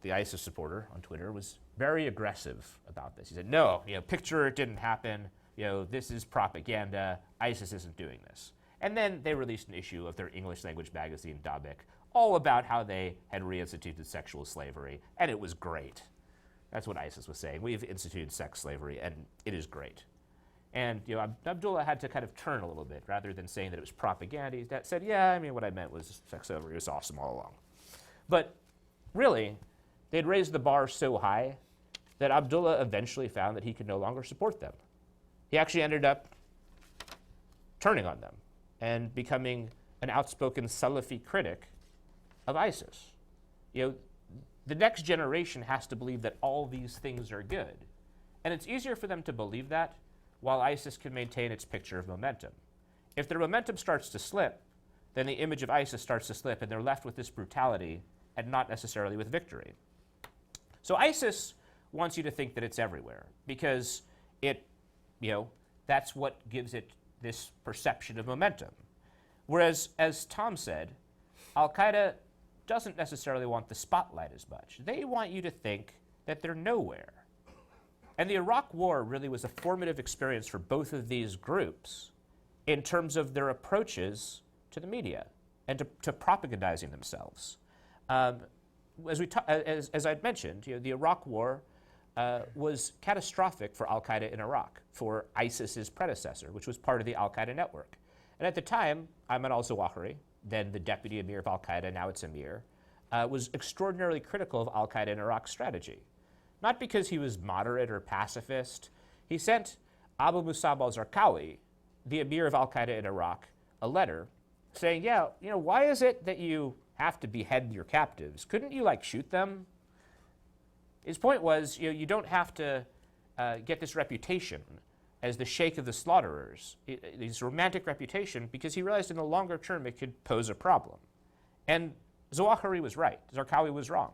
the ISIS supporter on Twitter, was very aggressive about this. He said, no, picture it didn't happen. This is propaganda. ISIS isn't doing this. And then they released an issue of their English language magazine, Dabik, all about how they had reinstituted sexual slavery, and it was great. That's what ISIS was saying. We've instituted sex slavery, and it is great. And Abdullah had to kind of turn a little bit, rather than saying that it was propaganda. He said, yeah, what I meant was sex slavery was awesome all along. But really, they'd raised the bar so high that Abdullah eventually found that he could no longer support them. He actually ended up turning on them and becoming an outspoken Salafi critic of ISIS. The next generation has to believe that all these things are good. And it's easier for them to believe that while ISIS can maintain its picture of momentum. If their momentum starts to slip, then the image of ISIS starts to slip, and they're left with this brutality and not necessarily with victory. So ISIS wants you to think that it's everywhere because that's what gives it this perception of momentum. Whereas, as Tom said, al-Qaeda doesn't necessarily want the spotlight as much. They want you to think that they're nowhere. And the Iraq War really was a formative experience for both of these groups in terms of their approaches to the media and to propagandizing themselves. as I'd mentioned, the Iraq War was catastrophic for Al-Qaeda in Iraq, for ISIS's predecessor, which was part of the Al-Qaeda network. And at the time, Ayman al-Zawahiri, then the deputy emir of Al-Qaeda, now it's emir, was extraordinarily critical of Al-Qaeda in Iraq's strategy. Not because he was moderate or pacifist. He sent Abu Musab al-Zarqawi, the emir of Al-Qaeda in Iraq, a letter saying, yeah, why is it that you have to behead your captives? Couldn't you, shoot them? His point was, you don't have to get this reputation as the sheikh of the slaughterers, this romantic reputation, because he realized in the longer term it could pose a problem. And Zawahiri was right. Zarqawi was wrong.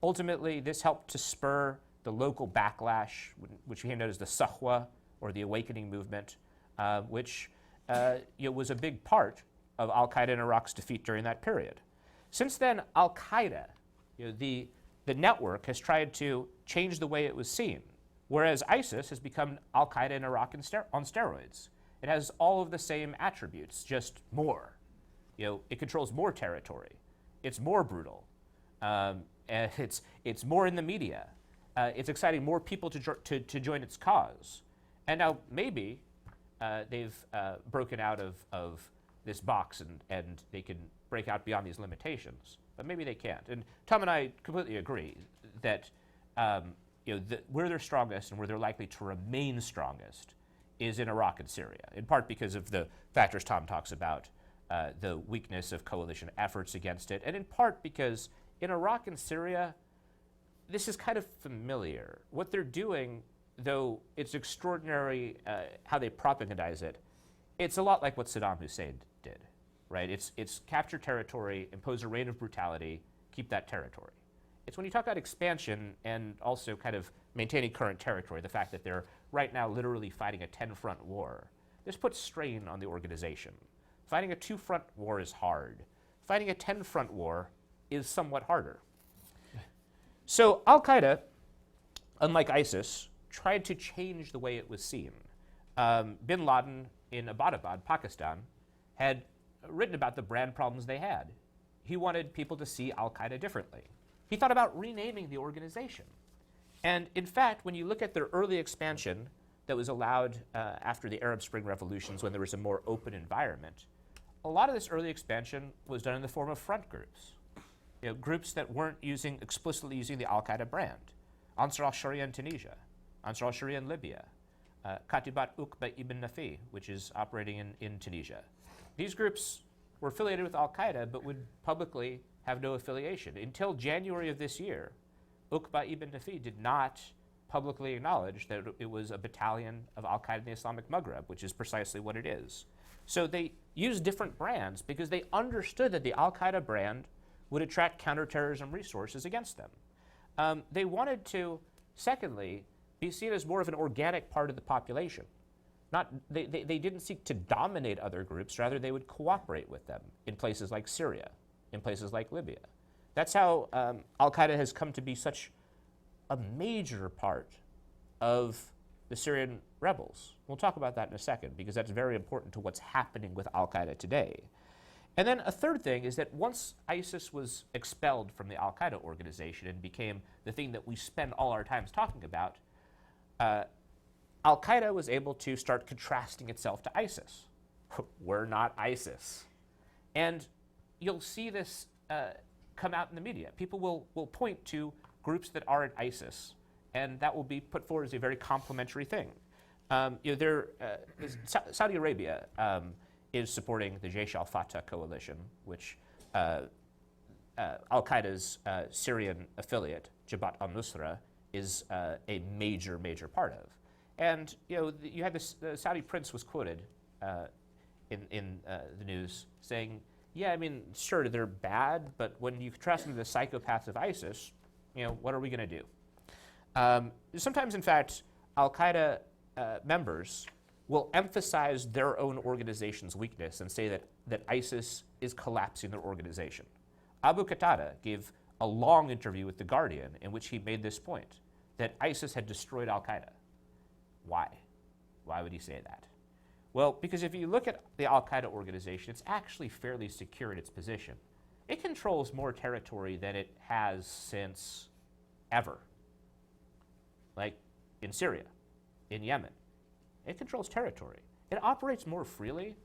Ultimately, this helped to spur the local backlash, which became known as the Sahwa, or the Awakening Movement, which was a big part of Al-Qaeda in Iraq's defeat during that period. Since then, Al-Qaeda, the network, has tried to change the way it was seen, whereas ISIS has become Al-Qaeda in Iraq on steroids. It has all of the same attributes, just more. It controls more territory. It's more brutal. And it's more in the media. It's exciting more people to join its cause. And now maybe they've broken out of this box and they can break out beyond these limitations. But maybe they can't. And Tom and I completely agree that where they're strongest and where they're likely to remain strongest is in Iraq and Syria, in part because of the factors Tom talks about, the weakness of coalition efforts against it, and in part because in Iraq and Syria, this is kind of familiar. What they're doing, though it's extraordinary how they propagandize it, it's a lot like what Saddam Hussein did, right? It's capture territory, impose a reign of brutality, keep that territory. It's when you talk about expansion and also kind of maintaining current territory, the fact that they're right now literally fighting a 10-front war, this puts strain on the organization. Fighting a 2-front war is hard. Fighting a 10-front war is somewhat harder. So Al-Qaeda, unlike ISIS, tried to change the way it was seen. Bin Laden in Abbottabad, Pakistan, had written about the brand problems they had. He wanted people to see Al-Qaeda differently. He thought about renaming the organization. And in fact, when you look at their early expansion that was allowed after the Arab Spring revolutions, when there was a more open environment, a lot of this early expansion was done in the form of front groups. Groups that weren't explicitly using the Al-Qaeda brand. Ansar al-Sharia in Tunisia, Ansar al-Sharia in Libya, Katibat Uqba ibn Nafi, which is operating in Tunisia. These groups were affiliated with Al-Qaeda, but would publicly have no affiliation. Until January of this year, Uqba ibn Nafi did not publicly acknowledge that it was a battalion of Al-Qaeda in the Islamic Maghreb, which is precisely what it is. So they used different brands because they understood that the Al-Qaeda brand would attract counterterrorism resources against them. They wanted to, secondly, be seen as more of an organic part of the population. They didn't seek to dominate other groups, rather they would cooperate with them in places like Syria, in places like Libya. That's how Al-Qaeda has come to be such a major part of the Syrian rebels. We'll talk about that in a second, because that's very important to what's happening with Al-Qaeda today. And then a third thing is that once ISIS was expelled from the Al-Qaeda organization and became the thing that we spend all our times talking about, Al-Qaeda was able to start contrasting itself to ISIS. We're not ISIS. And you'll see this come out in the media. People will point to groups that aren't ISIS, and that will be put forward as a very complimentary thing. Saudi Arabia is supporting the Jaish al-Fatah coalition, which Al-Qaeda's Syrian affiliate, Jabhat al-Nusra, is a major, major part of. And you had this, the Saudi prince was quoted in the news saying, yeah, I mean, sure, they're bad, but when you contrast them to the psychopaths of ISIS, what are we going to do? Sometimes, in fact, Al-Qaeda members will emphasize their own organization's weakness and say that ISIS is collapsing their organization. Abu Qatada gave a long interview with The Guardian in which he made this point, that ISIS had destroyed Al-Qaeda. Why? Why would he say that? Well, because if you look at the Al-Qaeda organization, it's actually fairly secure in its position. it controls more territory than it has since ever. Like in Syria, in Yemen, it controls territory. It operates more freely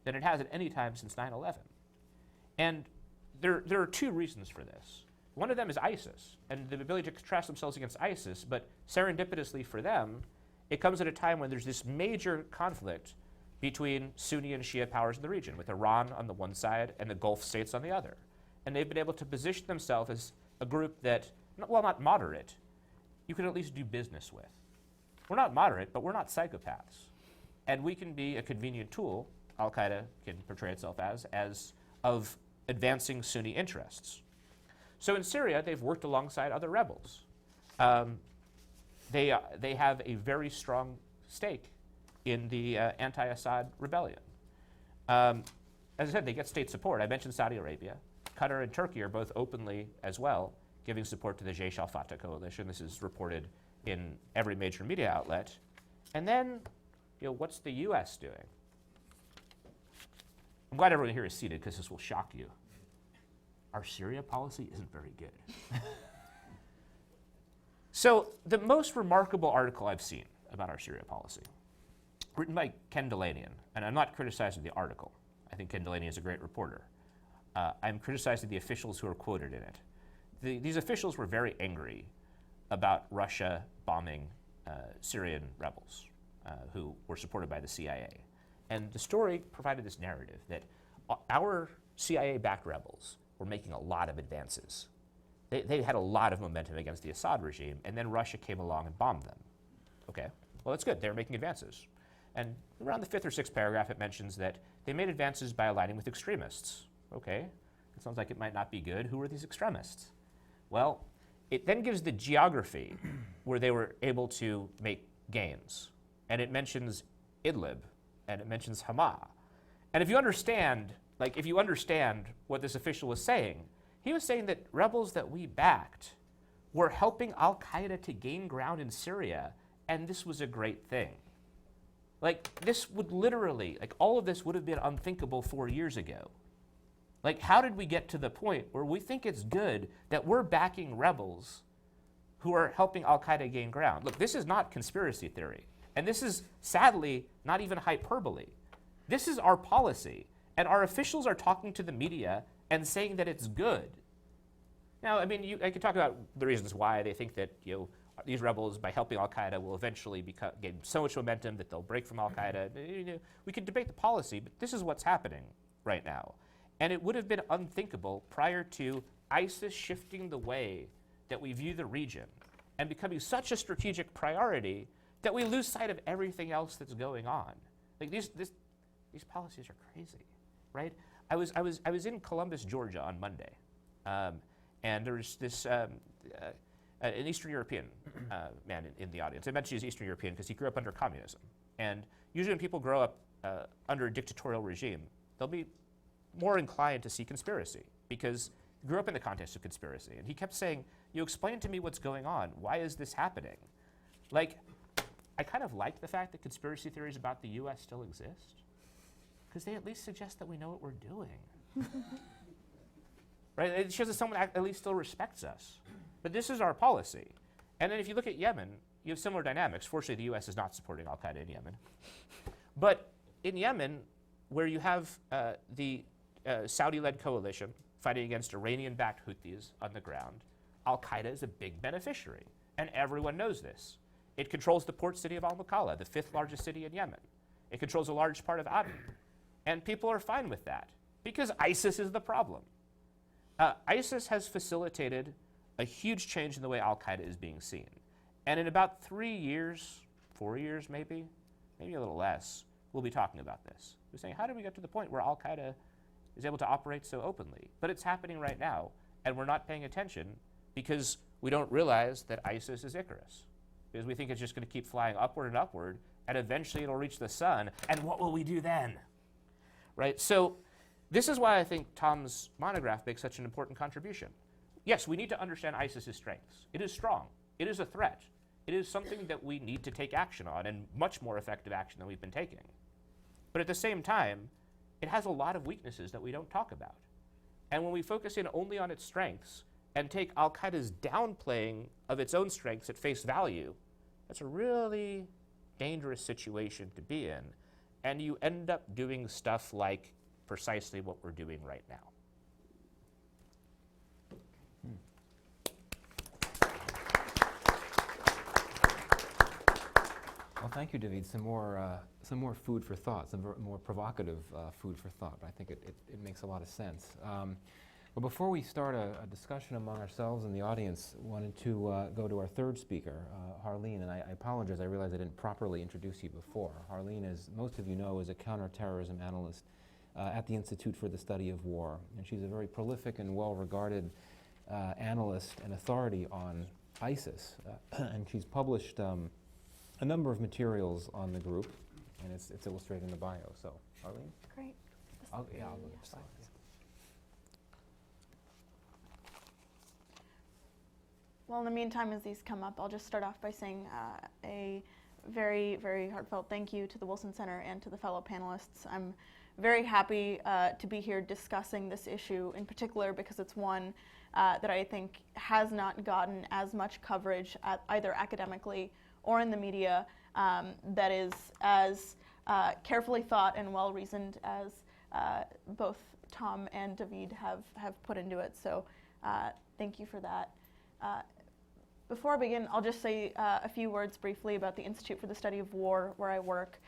than it has at any time since 9/11. And there are two reasons for this. One of them is ISIS and the ability to contrast themselves against ISIS, but serendipitously for them, it comes at a time when there's this major conflict between Sunni and Shia powers in the region, with Iran on the one side and the Gulf states on the other. And they've been able to position themselves as a group that, well, not moderate, you can at least do business with. We're not moderate, but we're not psychopaths. And we can be a convenient tool, Al-Qaeda can portray itself as of advancing Sunni interests. So in Syria, they've worked alongside other rebels. They have a very strong stake in the anti-Assad rebellion. As I said, they get state support. I mentioned Saudi Arabia. Qatar and Turkey are both openly as well giving support to the Jaish al-Fatah coalition. This is reported in every major media outlet. And then, what's the U.S. doing? I'm glad everyone here is seated because this will shock you. Our Syria policy isn't very good. So the most remarkable article I've seen about our Syria policy, written by Ken Delanian, and I'm not criticizing the article. I think Ken Delanian is a great reporter. I'm criticizing the officials who are quoted in it. These officials were very angry about Russia bombing Syrian rebels who were supported by the CIA. And the story provided this narrative that our CIA-backed rebels were making a lot of advances. They had a lot of momentum against the Assad regime, and then Russia came along and bombed them. Okay, well, that's good. They were making advances. And around the 5th or 6th paragraph, it mentions that they made advances by aligning with extremists. Okay, it sounds like it might not be good. Who are these extremists? Well, it then gives the geography where they were able to make gains. And it mentions Idlib, and it mentions Hama. And if you understand what this official was saying, he was saying that rebels that we backed were helping Al-Qaeda to gain ground in Syria, and this was a great thing. This would literally, all of this would have been unthinkable 4 years ago. How did we get to the point where we think it's good that we're backing rebels who are helping Al-Qaeda gain ground? Look, this is not conspiracy theory. And this is, sadly, not even hyperbole. This is our policy. And our officials are talking to the media and saying that it's good. Now, I could talk about the reasons why they think that these rebels, by helping Al-Qaeda, will eventually gain so much momentum that they'll break from Al-Qaeda. We could debate the policy, but this is what's happening right now. And it would have been unthinkable prior to ISIS shifting the way that we view the region and becoming such a strategic priority that we lose sight of everything else that's going on. These policies are crazy, right? I was in Columbus, Georgia on Monday, and there was this an Eastern European man in the audience. I mentioned he's Eastern European because he grew up under communism. And usually when people grow up under a dictatorial regime, they'll be more inclined to see conspiracy because he grew up in the context of conspiracy. And he kept saying, explain to me what's going on. Why is this happening? I kind of like the fact that conspiracy theories about the U.S. still exist because they at least suggest that we know what we're doing. Right? It shows that someone at least still respects us. But this is our policy. And then if you look at Yemen, you have similar dynamics. Fortunately, the U.S. is not supporting Al-Qaeda in Yemen. But in Yemen, where you have the Saudi-led coalition fighting against Iranian-backed Houthis on the ground, Al-Qaeda is a big beneficiary. And everyone knows this. It controls the port city of Al-Mukalla, the 5th largest city in Yemen. It controls a large part of Aden. And people are fine with that because ISIS is the problem. ISIS has facilitated a huge change in the way Al-Qaeda is being seen. And in about 3 years, 4 years maybe a little less, we'll be talking about this. We're saying, how did we get to the point where Al-Qaeda is able to operate so openly? But it's happening right now, and we're not paying attention because we don't realize that ISIS is Icarus. Because we think it's just going to keep flying upward and upward, and eventually it'll reach the sun, and what will we do then? Right? So this is why I think Tom's monograph makes such an important contribution. Yes, we need to understand ISIS's strengths. It is strong. It is a threat. It is something that we need to take action on, and much more effective action than we've been taking. But at the same time, it has a lot of weaknesses that we don't talk about. And when we focus in only on its strengths and take al-Qaeda's downplaying of its own strengths at face value, that's a really dangerous situation to be in. And you end up doing stuff like precisely what we're doing right now. Well, thank you, David. Some more food for thought, some more provocative food for thought. I think it makes a lot of sense. But before we start a discussion among ourselves and the audience, wanted to go to our third speaker, Harleen. And I apologize, I realize I didn't properly introduce you before. Harleen, as most of you know, is a counterterrorism analyst at the Institute for the Study of War. And she's a very prolific and well-regarded analyst and authority on ISIS. And she's published a number of materials on the group, and it's illustrated in the bio. So, Harleen? Great. I'll look at slide. Yeah. Well, in the meantime, as these come up, I'll just start off by saying a very, very heartfelt thank you to the Wilson Center and to the fellow panelists. I'm very happy to be here discussing this issue in particular because it's one that I think has not gotten as much coverage either academically or in the media that is as carefully thought and well-reasoned as both Tom and David have put into it. So thank you for that. Before I begin, I'll just say a few words briefly about the Institute for the Study of War, where I work.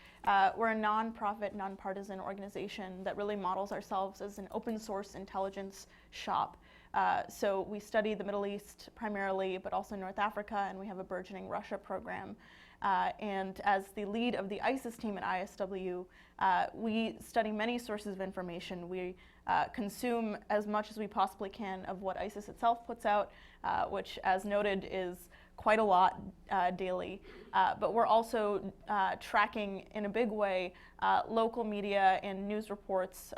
We're a nonprofit, nonpartisan organization that really models ourselves as an open source intelligence shop. So we study the Middle East primarily, but also North Africa, and we have a burgeoning Russia program. And as the lead of the ISIS team at ISW, we study many sources of information. We consume as much as we possibly can of what ISIS itself puts out, which, as noted, is quite a lot daily. But we're also tracking in a big way local media and news reports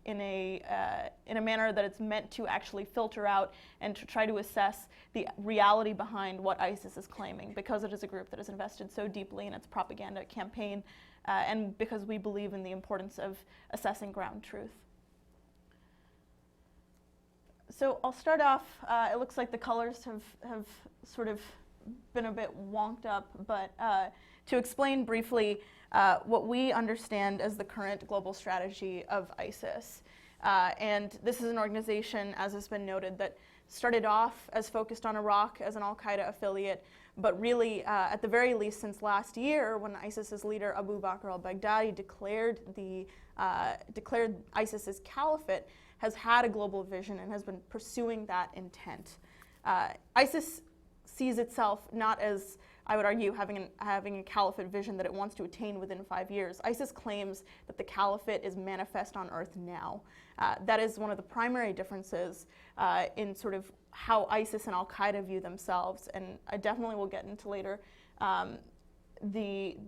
in a manner that it's meant to actually filter out and to try to assess the reality behind what ISIS is claiming, because it is a group that has invested so deeply in its propaganda campaign, and because we believe in the importance of assessing ground truth. So I'll start off, it looks like the colors have sort of been a bit wonked up, but to explain briefly what we understand as the current global strategy of ISIS. And this is an organization, as has been noted, that started off as focused on Iraq as an al-Qaeda affiliate, but really, at the very least since last year, when ISIS's leader Abu Bakr al-Baghdadi declared ISIS's caliphate, has had a global vision and has been pursuing that intent. ISIS sees itself not as, I would argue, having a caliphate vision that it wants to attain within 5 years. ISIS claims that the caliphate is manifest on earth now. That is one of the primary differences in sort of how ISIS and al-Qaeda view themselves, and I definitely will get into later the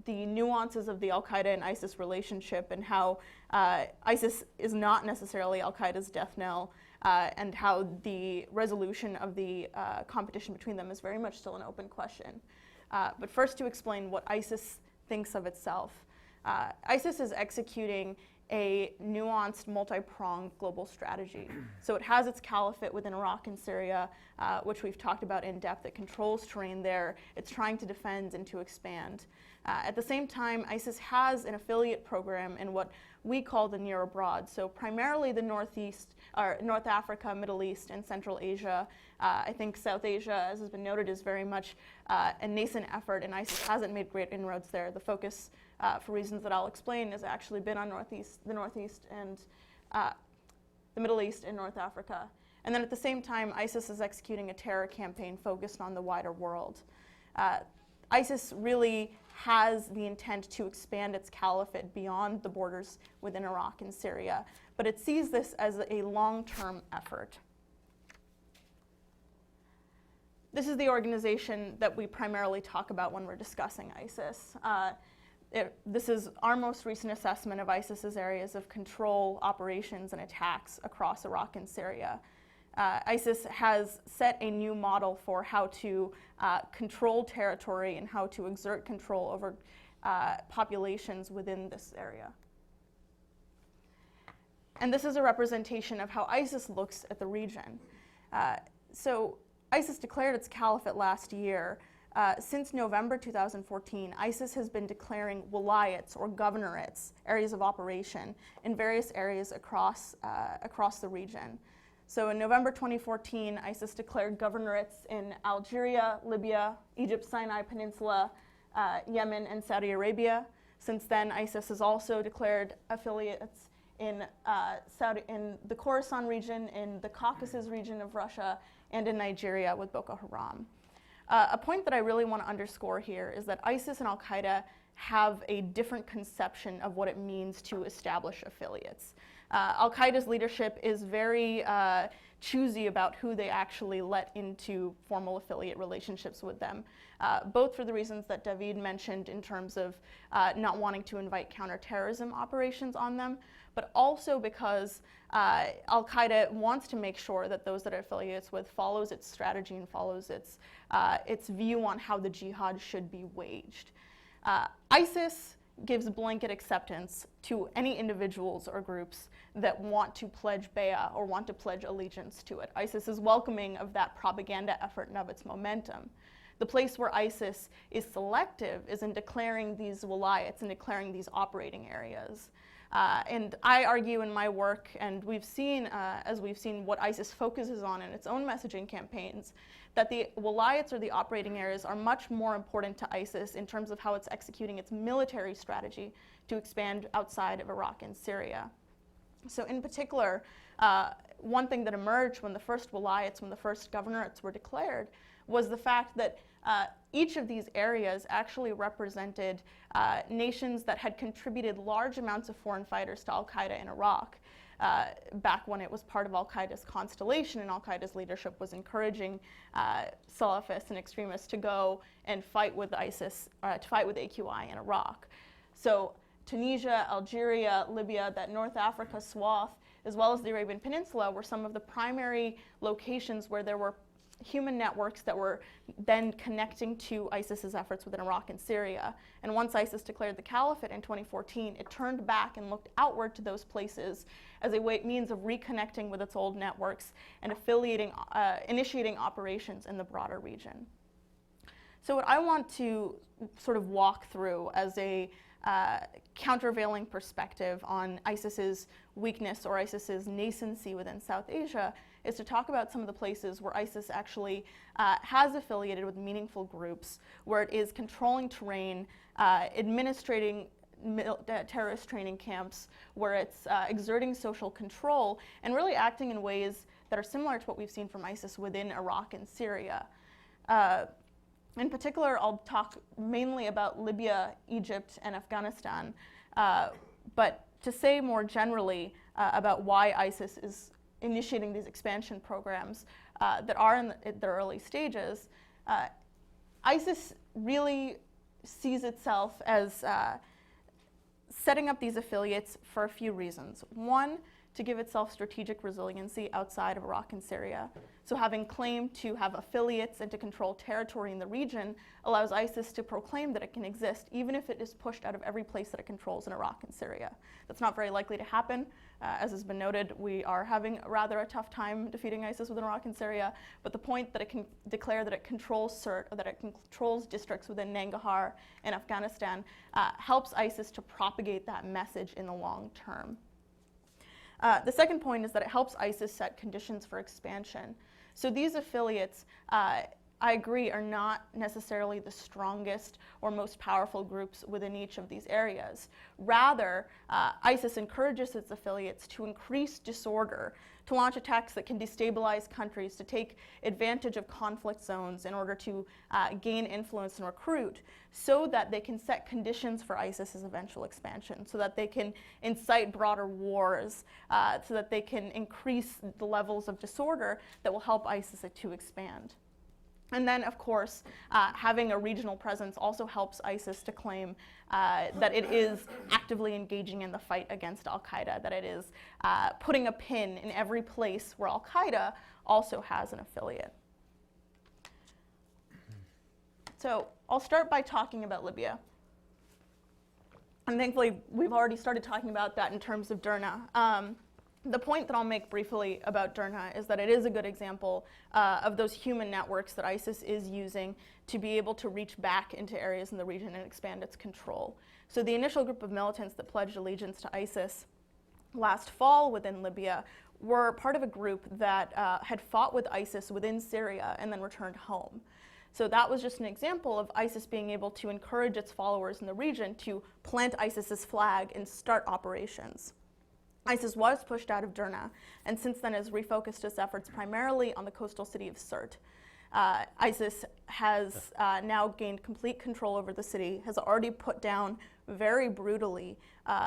nuances of the al-Qaeda and ISIS relationship, and how ISIS is not necessarily al-Qaeda's death knell, and how the resolution of the competition between them is very much still an open question. But first, to explain what ISIS thinks of itself. ISIS is executing a nuanced, multi-pronged global strategy. So it has its caliphate within Iraq and Syria, which we've talked about in depth. It controls terrain there. It's trying to defend and to expand. At the same time, ISIS has an affiliate program in what we call the near abroad. So primarily the Northeast, or North Africa, Middle East, and Central Asia. I think South Asia, as has been noted, is very much a nascent effort, and ISIS hasn't made great inroads there. The focus, for reasons that I'll explain, has actually been on the Northeast and the Middle East and North Africa. And then at the same time, ISIS is executing a terror campaign focused on the wider world. ISIS really has the intent to expand its caliphate beyond the borders within Iraq and Syria, but it sees this as a long-term effort. This is the organization that we primarily talk about when we're discussing ISIS. This is our most recent assessment of ISIS's areas of control, operations, and attacks across Iraq and Syria. ISIS has set a new model for how to control territory and how to exert control over populations within this area. And this is a representation of how ISIS looks at the region. So ISIS declared its caliphate last year. Since November 2014, ISIS has been declaring wilayats, or governorates, areas of operation, in various areas across the region. So in November 2014, ISIS declared governorates in Algeria, Libya, Egypt, Sinai Peninsula, Yemen, and Saudi Arabia. Since then, ISIS has also declared affiliates in the Khorasan region, in the Caucasus region of Russia, and in Nigeria with Boko Haram. A point that I really want to underscore here is that ISIS and Al-Qaeda have a different conception of what it means to establish affiliates. Al-Qaeda's leadership is very choosy about who they actually let into formal affiliate relationships with them, both for the reasons that David mentioned in terms of not wanting to invite counterterrorism operations on them, but also because Al-Qaeda wants to make sure that those that it affiliates with follows its strategy and follows its view on how the jihad should be waged. ISIS gives blanket acceptance to any individuals or groups that want to pledge bay'ah or want to pledge allegiance to it. ISIS is welcoming of that propaganda effort and of its momentum. The place where ISIS is selective is in declaring these wilayats and declaring these operating areas. And I argue in my work, and we've seen, as we've seen what ISIS focuses on in its own messaging campaigns, that the wilayats or the operating areas are much more important to ISIS in terms of how it's executing its military strategy to expand outside of Iraq and Syria. So in particular, one thing that emerged when the first wilayats, when the first governorates were declared, was the fact that each of these areas actually represented nations that had contributed large amounts of foreign fighters to Al-Qaeda in Iraq. Back when it was part of Al-Qaeda's constellation, and Al-Qaeda's leadership was encouraging Salafists and extremists to go and fight with ISIS, to fight with AQI in Iraq. So Tunisia, Algeria, Libya, that North Africa swath, as well as the Arabian Peninsula, were some of the primary locations where there were human networks that were then connecting to ISIS's efforts within Iraq and Syria. And once ISIS declared the caliphate in 2014, it turned back and looked outward to those places as a means of reconnecting with its old networks and initiating operations in the broader region. So what I want to sort of walk through as a countervailing perspective on ISIS's weakness or ISIS's nascency within South Asia is to talk about some of the places where ISIS actually has affiliated with meaningful groups, where it is controlling terrain, administrating terrorist training camps, where it's exerting social control, and really acting in ways that are similar to what we've seen from ISIS within Iraq and Syria. In particular, I'll talk mainly about Libya, Egypt, and Afghanistan, but to say more generally about why ISIS is initiating these expansion programs that are in their early stages, ISIS really sees itself as setting up these affiliates for a few reasons. One, to give itself strategic resiliency outside of Iraq and Syria. So having claimed to have affiliates and to control territory in the region allows ISIS to proclaim that it can exist even if it is pushed out of every place that it controls in Iraq and Syria. That's not very likely to happen. As has been noted, we are having rather a tough time defeating ISIS within Iraq and Syria, but the point that it can declare that it controls Sirte, or that it controls districts within Nangarhar in Afghanistan, helps ISIS to propagate that message in the long term. The second point is that it helps ISIS set conditions for expansion. So these affiliates, I agree, are not necessarily the strongest or most powerful groups within each of these areas. Rather, ISIS encourages its affiliates to increase disorder, to launch attacks that can destabilize countries, to take advantage of conflict zones in order to gain influence and recruit, so that they can set conditions for ISIS's eventual expansion, so that they can incite broader wars, so that they can increase the levels of disorder that will help ISIS to expand. And then, of course, having a regional presence also helps ISIS to claim that it is actively engaging in the fight against Al-Qaeda, that it is putting a pin in every place where Al-Qaeda also has an affiliate. So I'll start by talking about Libya. And thankfully, we've already started talking about that in terms of Derna. The point that I'll make briefly about Derna is that it is a good example of those human networks that ISIS is using to be able to reach back into areas in the region and expand its control. So the initial group of militants that pledged allegiance to ISIS last fall within Libya were part of a group that had fought with ISIS within Syria and then returned home. So that was just an example of ISIS being able to encourage its followers in the region to plant ISIS's flag and start operations. ISIS was pushed out of Derna, and since then has refocused its efforts primarily on the coastal city of Sirte. ISIS has now gained complete control over the city, has already put down very brutally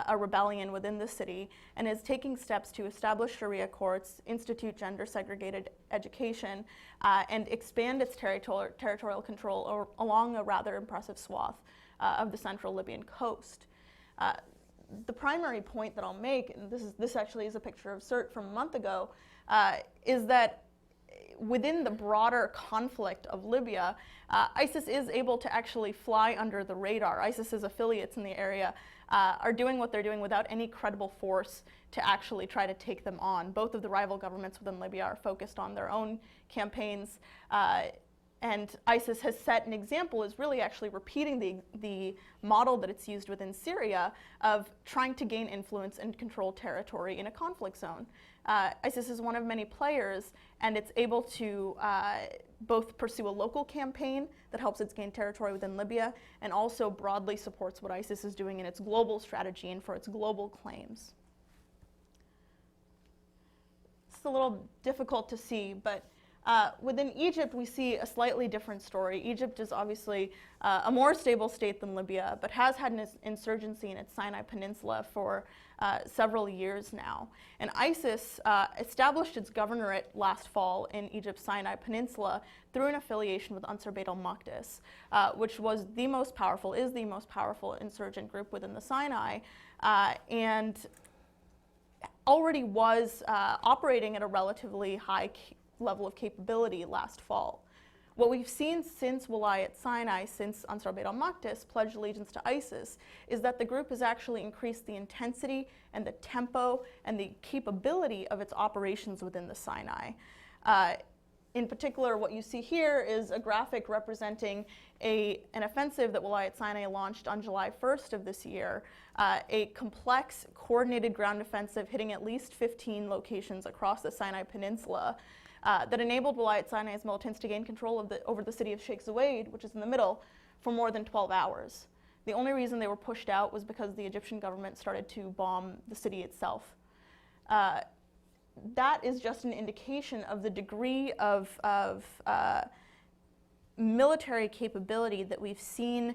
a rebellion within the city, and is taking steps to establish Sharia courts, institute gender-segregated education, and expand its territorial control along a rather impressive swath of the central Libyan coast. The primary point that I'll make, and this actually is a picture of Sirte from a month ago, is that within the broader conflict of Libya, ISIS is able to actually fly under the radar. ISIS's affiliates in the area are doing what they're doing without any credible force to actually try to take them on. Both of the rival governments within Libya are focused on their own campaigns, and ISIS has set an example, is really actually repeating the model that it's used within Syria of trying to gain influence and control territory in a conflict zone. ISIS is one of many players, and it's able to both pursue a local campaign that helps it gain territory within Libya, and also broadly supports what ISIS is doing in its global strategy and for its global claims. It's a little difficult to see, but within Egypt, we see a slightly different story. Egypt is obviously a more stable state than Libya, but has had an insurgency in its Sinai Peninsula for several years now. And ISIS established its governorate last fall in Egypt's Sinai Peninsula through an affiliation with Ansar Bayt al-Maqdis, which was the most powerful, is the most powerful insurgent group within the Sinai, and already was operating at a relatively high level of capability last fall. What we've seen since Wilayat Sinai, since Ansar Bayt al-Maqdis pledged allegiance to ISIS, is that the group has actually increased the intensity and the tempo and the capability of its operations within the Sinai. In particular, what you see here is a graphic representing an offensive that Wilayat Sinai launched on July 1st of this year, a complex, coordinated ground offensive hitting at least 15 locations across the Sinai Peninsula, that enabled Wilayat Sinai's militants to gain control over the city of Sheikh Zayed, which is in the middle, for more than 12 hours. The only reason they were pushed out was because the Egyptian government started to bomb the city itself. That is just an indication of the degree of military capability that we've seen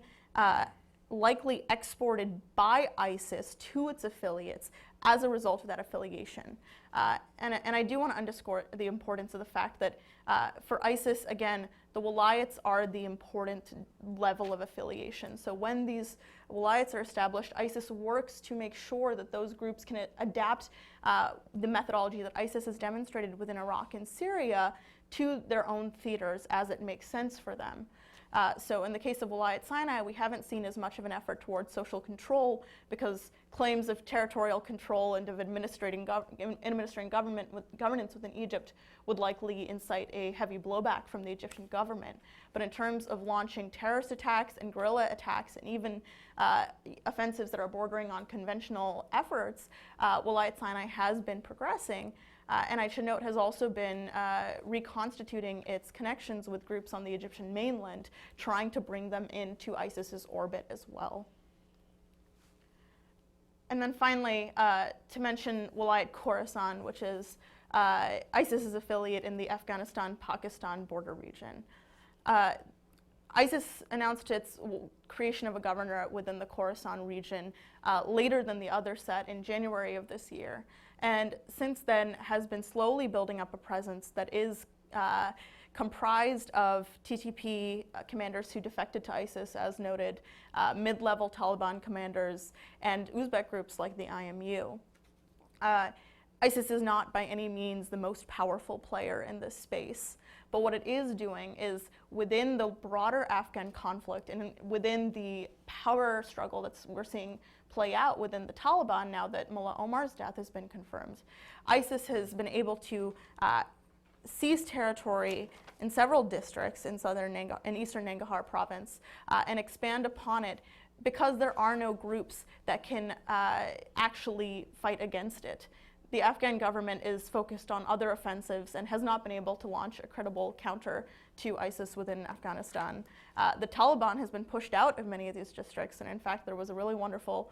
likely exported by ISIS to its affiliates as a result of that affiliation. And I do want to underscore the importance of the fact that for ISIS, again, the wilayats are the important level of affiliation. So when these wilayats are established, ISIS works to make sure that those groups can adapt the methodology that ISIS has demonstrated within Iraq and Syria to their own theaters as it makes sense for them. So in the case of Wilayat Sinai, we haven't seen as much of an effort towards social control because claims of territorial control and of administering governance within Egypt would likely incite a heavy blowback from the Egyptian government. But in terms of launching terrorist attacks and guerrilla attacks and even offensives that are bordering on conventional efforts, Wilayat Sinai has been progressing. And I should note has also been reconstituting its connections with groups on the Egyptian mainland, trying to bring them into ISIS's orbit as well. And then finally, to mention Wilayat Khorasan, which is ISIS's affiliate in the Afghanistan-Pakistan border region. ISIS announced its creation of a governorate within the Khorasan region later than the other set in January of this year. And since then has been slowly building up a presence that is comprised of TTP commanders who defected to ISIS, as noted, mid-level Taliban commanders, and Uzbek groups like the IMU. ISIS is not by any means the most powerful player in this space, but what it is doing is within the broader Afghan conflict and within the power struggle that we're seeing play out within the Taliban now that Mullah Omar's death has been confirmed, ISIS has been able to seize territory in several districts in eastern Nangarhar province and expand upon it because there are no groups that can actually fight against it. The Afghan government is focused on other offensives and has not been able to launch a credible counter to ISIS within Afghanistan. The Taliban has been pushed out of many of these districts, and in fact there was a really wonderful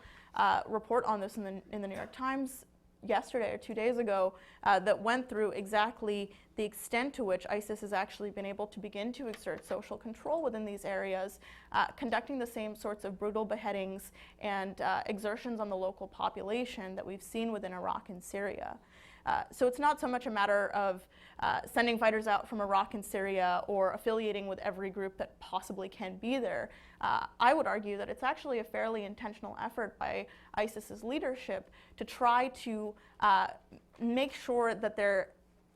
report on this in the New York Times yesterday or 2 days ago that went through exactly the extent to which ISIS has actually been able to begin to exert social control within these areas, conducting the same sorts of brutal beheadings and exertions on the local population that we've seen within Iraq and Syria. So it's not so much a matter of sending fighters out from Iraq and Syria or affiliating with every group that possibly can be there. I would argue that it's actually a fairly intentional effort by ISIS's leadership to try to make sure that they're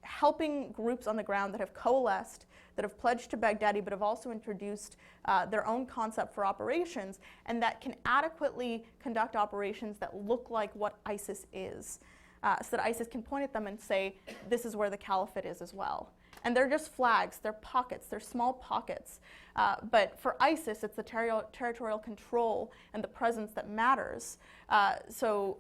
helping groups on the ground that have coalesced, that have pledged to Baghdadi, but have also introduced their own concept for operations, and that can adequately conduct operations that look like what ISIS is. So that ISIS can point at them and say, this is where the caliphate is as well. And they're just flags, they're pockets, they're small pockets. But for ISIS, it's the territorial control and the presence that matters. So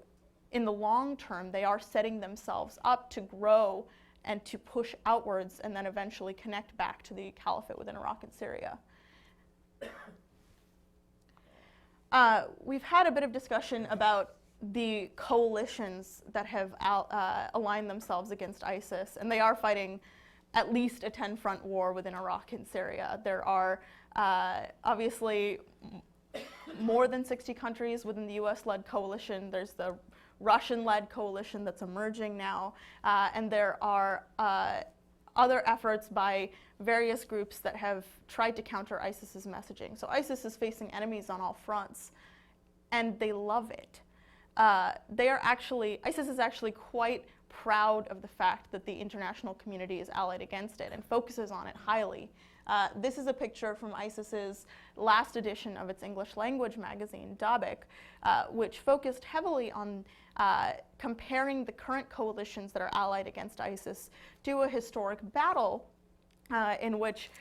in the long term, they are setting themselves up to grow and to push outwards and then eventually connect back to the caliphate within Iraq and Syria. We've had a bit of discussion about the coalitions that have aligned themselves against ISIS, and they are fighting at least a 10-front war within Iraq and Syria. There are obviously more than 60 countries within the US-led coalition. There's the Russian-led coalition that's emerging now, and there are other efforts by various groups that have tried to counter ISIS's messaging. So ISIS is facing enemies on all fronts, and they love it. ISIS is actually quite proud of the fact that the international community is allied against it and focuses on it highly. This is a picture from ISIS's last edition of its English language magazine, Dabik, which focused heavily on comparing the current coalitions that are allied against ISIS to a historic battle in which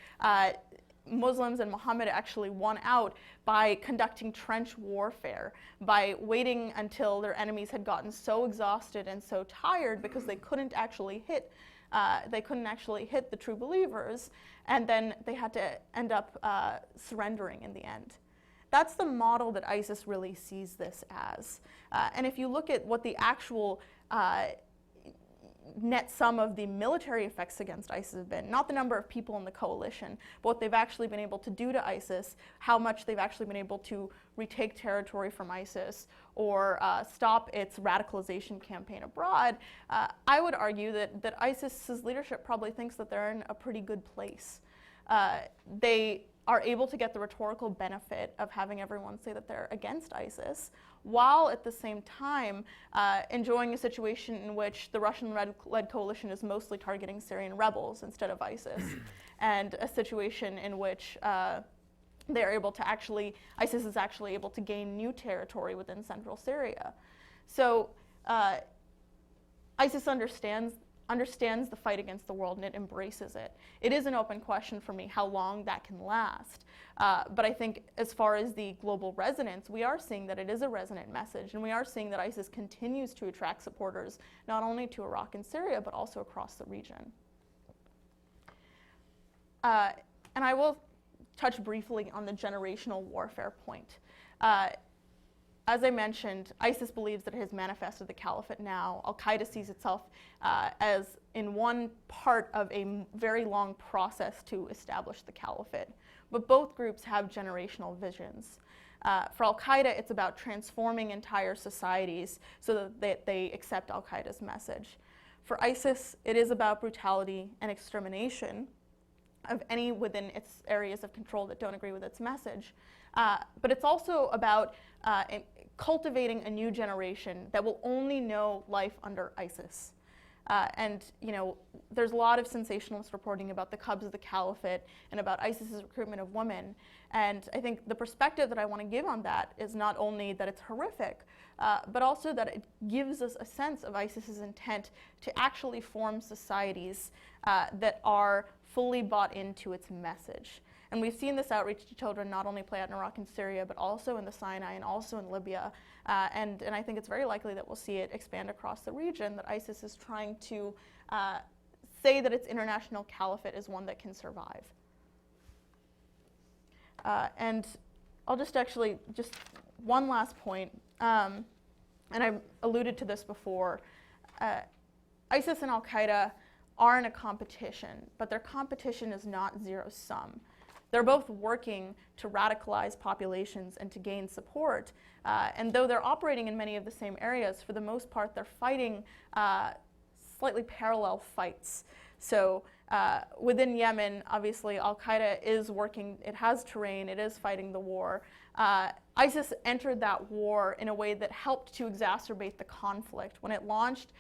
Muslims and Muhammad actually won out by conducting trench warfare, by waiting until their enemies had gotten so exhausted and so tired because they couldn't actually hit the true believers, and then they had to end up surrendering in the end. That's the model that ISIS really sees this as. And if you look at what the actual net sum of the military effects against ISIS have been, not the number of people in the coalition, but what they've actually been able to do to ISIS, how much they've actually been able to retake territory from ISIS or stop its radicalization campaign abroad, I would argue that ISIS's leadership probably thinks that they're in a pretty good place. They are able to get the rhetorical benefit of having everyone say that they're against ISIS, while at the same time enjoying a situation in which the Russian-led coalition is mostly targeting Syrian rebels instead of ISIS, and a situation in which they're able to ISIS is actually able to gain new territory within central Syria. So ISIS understands the fight against the world, and it embraces it. It is an open question for me how long that can last. But I think as far as the global resonance, we are seeing that it is a resonant message, and we are seeing that ISIS continues to attract supporters not only to Iraq and Syria, but also across the region. And I will touch briefly on the generational warfare point. As I mentioned, ISIS believes that it has manifested the caliphate now. Al-Qaeda sees itself as in one part of a very long process to establish the caliphate. But both groups have generational visions. For Al-Qaeda, it's about transforming entire societies so that they accept Al-Qaeda's message. For ISIS, it is about brutality and extermination of any within its areas of control that don't agree with its message. But it's also about cultivating a new generation that will only know life under ISIS. And there's a lot of sensationalist reporting about the cubs of the caliphate and about ISIS's recruitment of women. And I think the perspective that I want to give on that is not only that it's horrific, but also that it gives us a sense of ISIS's intent to actually form societies that are fully bought into its message. And we've seen this outreach to children not only play out in Iraq and Syria, but also in the Sinai and also in Libya. And I think it's very likely that we'll see it expand across the region, that ISIS is trying to say that its international caliphate is one that can survive. And I'll just one last point, and I alluded to this before. ISIS and Al-Qaeda are in a competition, but their competition is not zero-sum. They're both working to radicalize populations and to gain support. And though they're operating in many of the same areas, for the most part, they're fighting slightly parallel fights. So within Yemen, obviously, Al-Qaeda is working, it has terrain, it is fighting the war. ISIS entered that war in a way that helped to exacerbate the conflict. When it launched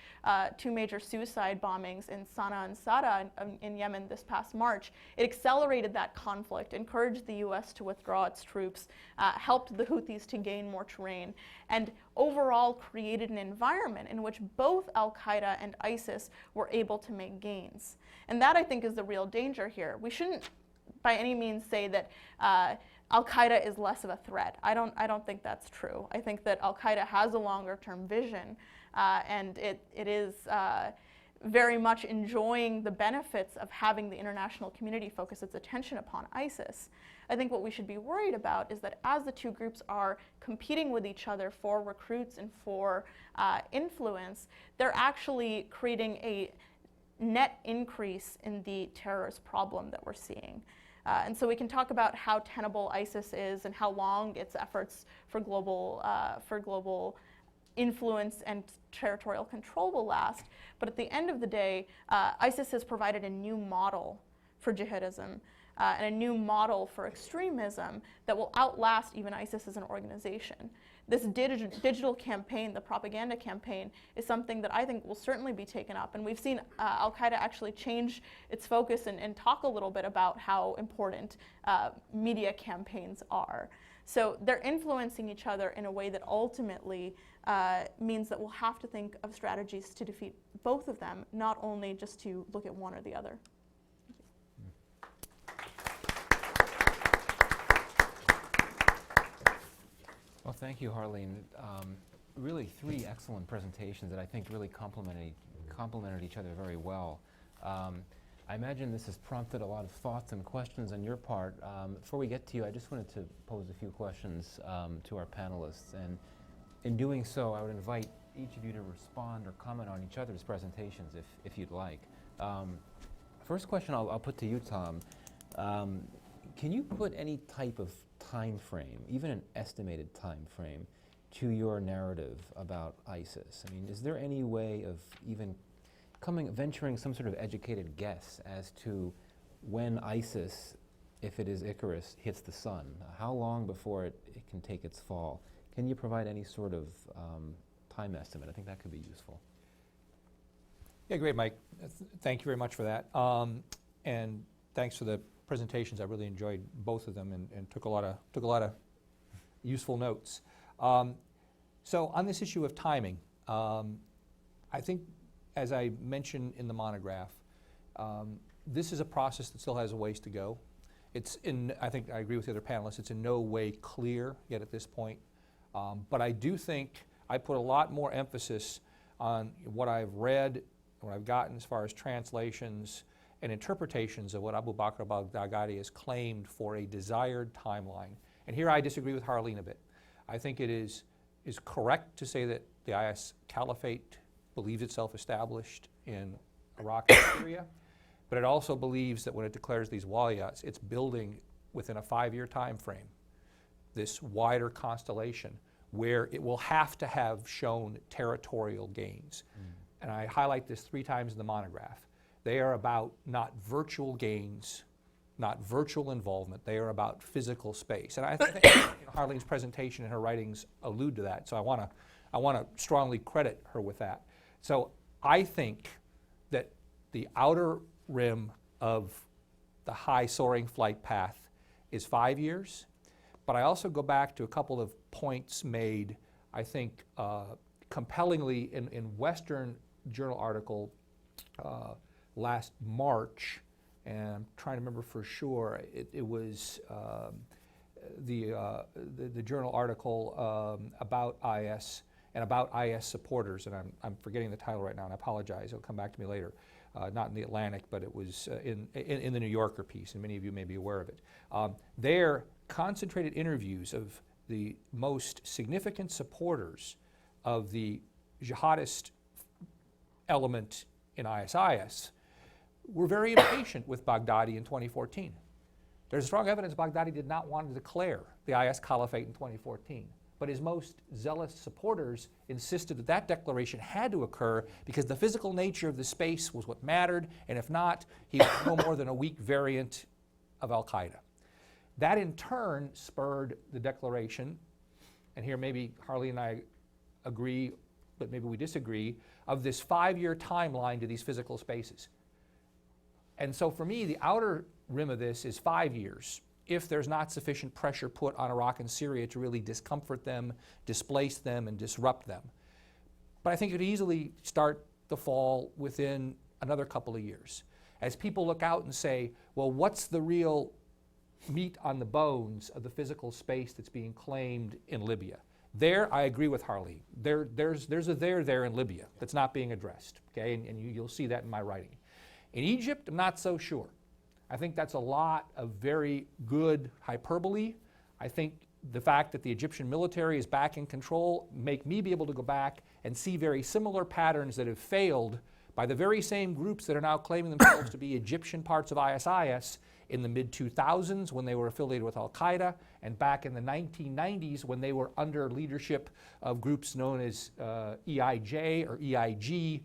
2 major suicide bombings in Sana'a and Sada in Yemen this past March, it accelerated that conflict, encouraged the US to withdraw its troops, helped the Houthis to gain more terrain, and overall created an environment in which both Al-Qaeda and ISIS were able to make gains. And that, I think, is the real danger here. We shouldn't by any means say that Al-Qaeda is less of a threat. I don't think that's true. I think that Al-Qaeda has a longer-term vision, and it is very much enjoying the benefits of having the international community focus its attention upon ISIS. I think what we should be worried about is that as the two groups are competing with each other for recruits and for influence, they're actually creating a net increase in the terrorist problem that we're seeing. And so we can talk about how tenable ISIS is and how long its efforts for global influence and territorial control will last. But at the end of the day, ISIS has provided a new model for jihadism and a new model for extremism that will outlast even ISIS as an organization. This digital campaign, the propaganda campaign, is something that I think will certainly be taken up. And we've seen Al-Qaeda actually change its focus and talk a little bit about how important media campaigns are. So they're influencing each other in a way that ultimately means that we'll have to think of strategies to defeat both of them, not only just to look at one or the other. Well, thank you, Harleen. Really 3 excellent presentations that I think really complemented each other very well. I imagine this has prompted a lot of thoughts and questions on your part. Before we get to you, I just wanted to pose a few questions to our panelists. And in doing so, I would invite each of you to respond or comment on each other's presentations if you'd like. First question I'll put to you, Tom. Can you put any type of time frame, even an estimated time frame, to your narrative about ISIS? I mean, is there any way of even venturing some sort of educated guess as to when ISIS, if it is Icarus, hits the sun? How long before it can take its fall? Can you provide any sort of time estimate? I think that could be useful. Yeah, great, Mike. Thank you very much for that. And thanks for the presentations. I really enjoyed both of them and took a lot of useful notes. So on this issue of timing, I think, as I mentioned in the monograph, this is a process that still has a ways to go. I think I agree with the other panelists, it's in no way clear yet at this point. But I do think I put a lot more emphasis on what I've read, what I've gotten as far as translations and interpretations of what Abu Bakr al-Baghdadi has claimed for a desired timeline. And here I disagree with Harleen a bit. I think it is correct to say that the IS caliphate believes itself established in Iraq and Syria, but it also believes that when it declares these walayats, it's building within a 5-year time frame this wider constellation where it will have to have shown territorial gains. And I highlight this 3 times in the monograph. They are about not virtual gains, not virtual involvement. They are about physical space. And I think Harleen's presentation and her writings allude to that. So I want to strongly credit her with that. So I think that the outer rim of the high soaring flight path is 5 years. But I also go back to a couple of points made, I think, compellingly in Western Journal article last March, and I'm trying to remember for sure, it was the journal article about IS and about IS supporters, and I'm forgetting the title right now, and I apologize, it'll come back to me later. Not in the Atlantic, but it was in the New Yorker piece, and many of you may be aware of it. Their concentrated interviews of the most significant supporters of the jihadist element in ISIS were very impatient with Baghdadi in 2014. There's strong evidence Baghdadi did not want to declare the IS caliphate in 2014. But his most zealous supporters insisted that that declaration had to occur because the physical nature of the space was what mattered, and if not, he was no more than a weak variant of al-Qaeda. That in turn spurred the declaration, and here maybe Harleen and I agree, but maybe we disagree, of this 5-year timeline to these physical spaces. And so for me, the outer rim of this is 5 years. If there's not sufficient pressure put on Iraq and Syria to really discomfort them, displace them, and disrupt them. But I think it could easily start the fall within another couple of years. As people look out and say, well, what's the real meat on the bones of the physical space that's being claimed in Libya? There, I agree with Harleen. There's a there in Libya that's not being addressed, okay? And you'll see that in my writing. In Egypt, I'm not so sure. I think that's a lot of very good hyperbole. I think the fact that the Egyptian military is back in control make me be able to go back and see very similar patterns that have failed by the very same groups that are now claiming themselves to be Egyptian parts of ISIS in the mid-2000s when they were affiliated with al-Qaeda, and back in the 1990s when they were under leadership of groups known as EIJ or EIG,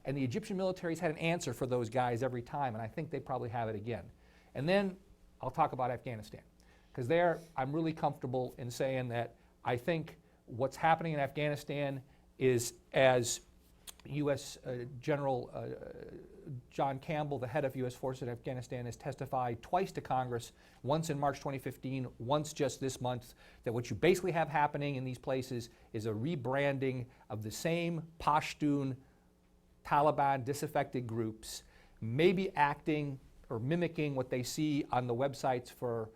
and the Egyptian military's had an answer for those guys every time, and I think they probably have it again. And then I'll talk about Afghanistan, because there I'm really comfortable in saying that I think what's happening in Afghanistan is, as U.S. General John Campbell, the head of U.S. forces in Afghanistan, has testified twice to Congress, once in March 2015, once just this month, that what you basically have happening in these places is a rebranding of the same Pashtun, Taliban, disaffected groups, maybe acting or mimicking what they see on the websites for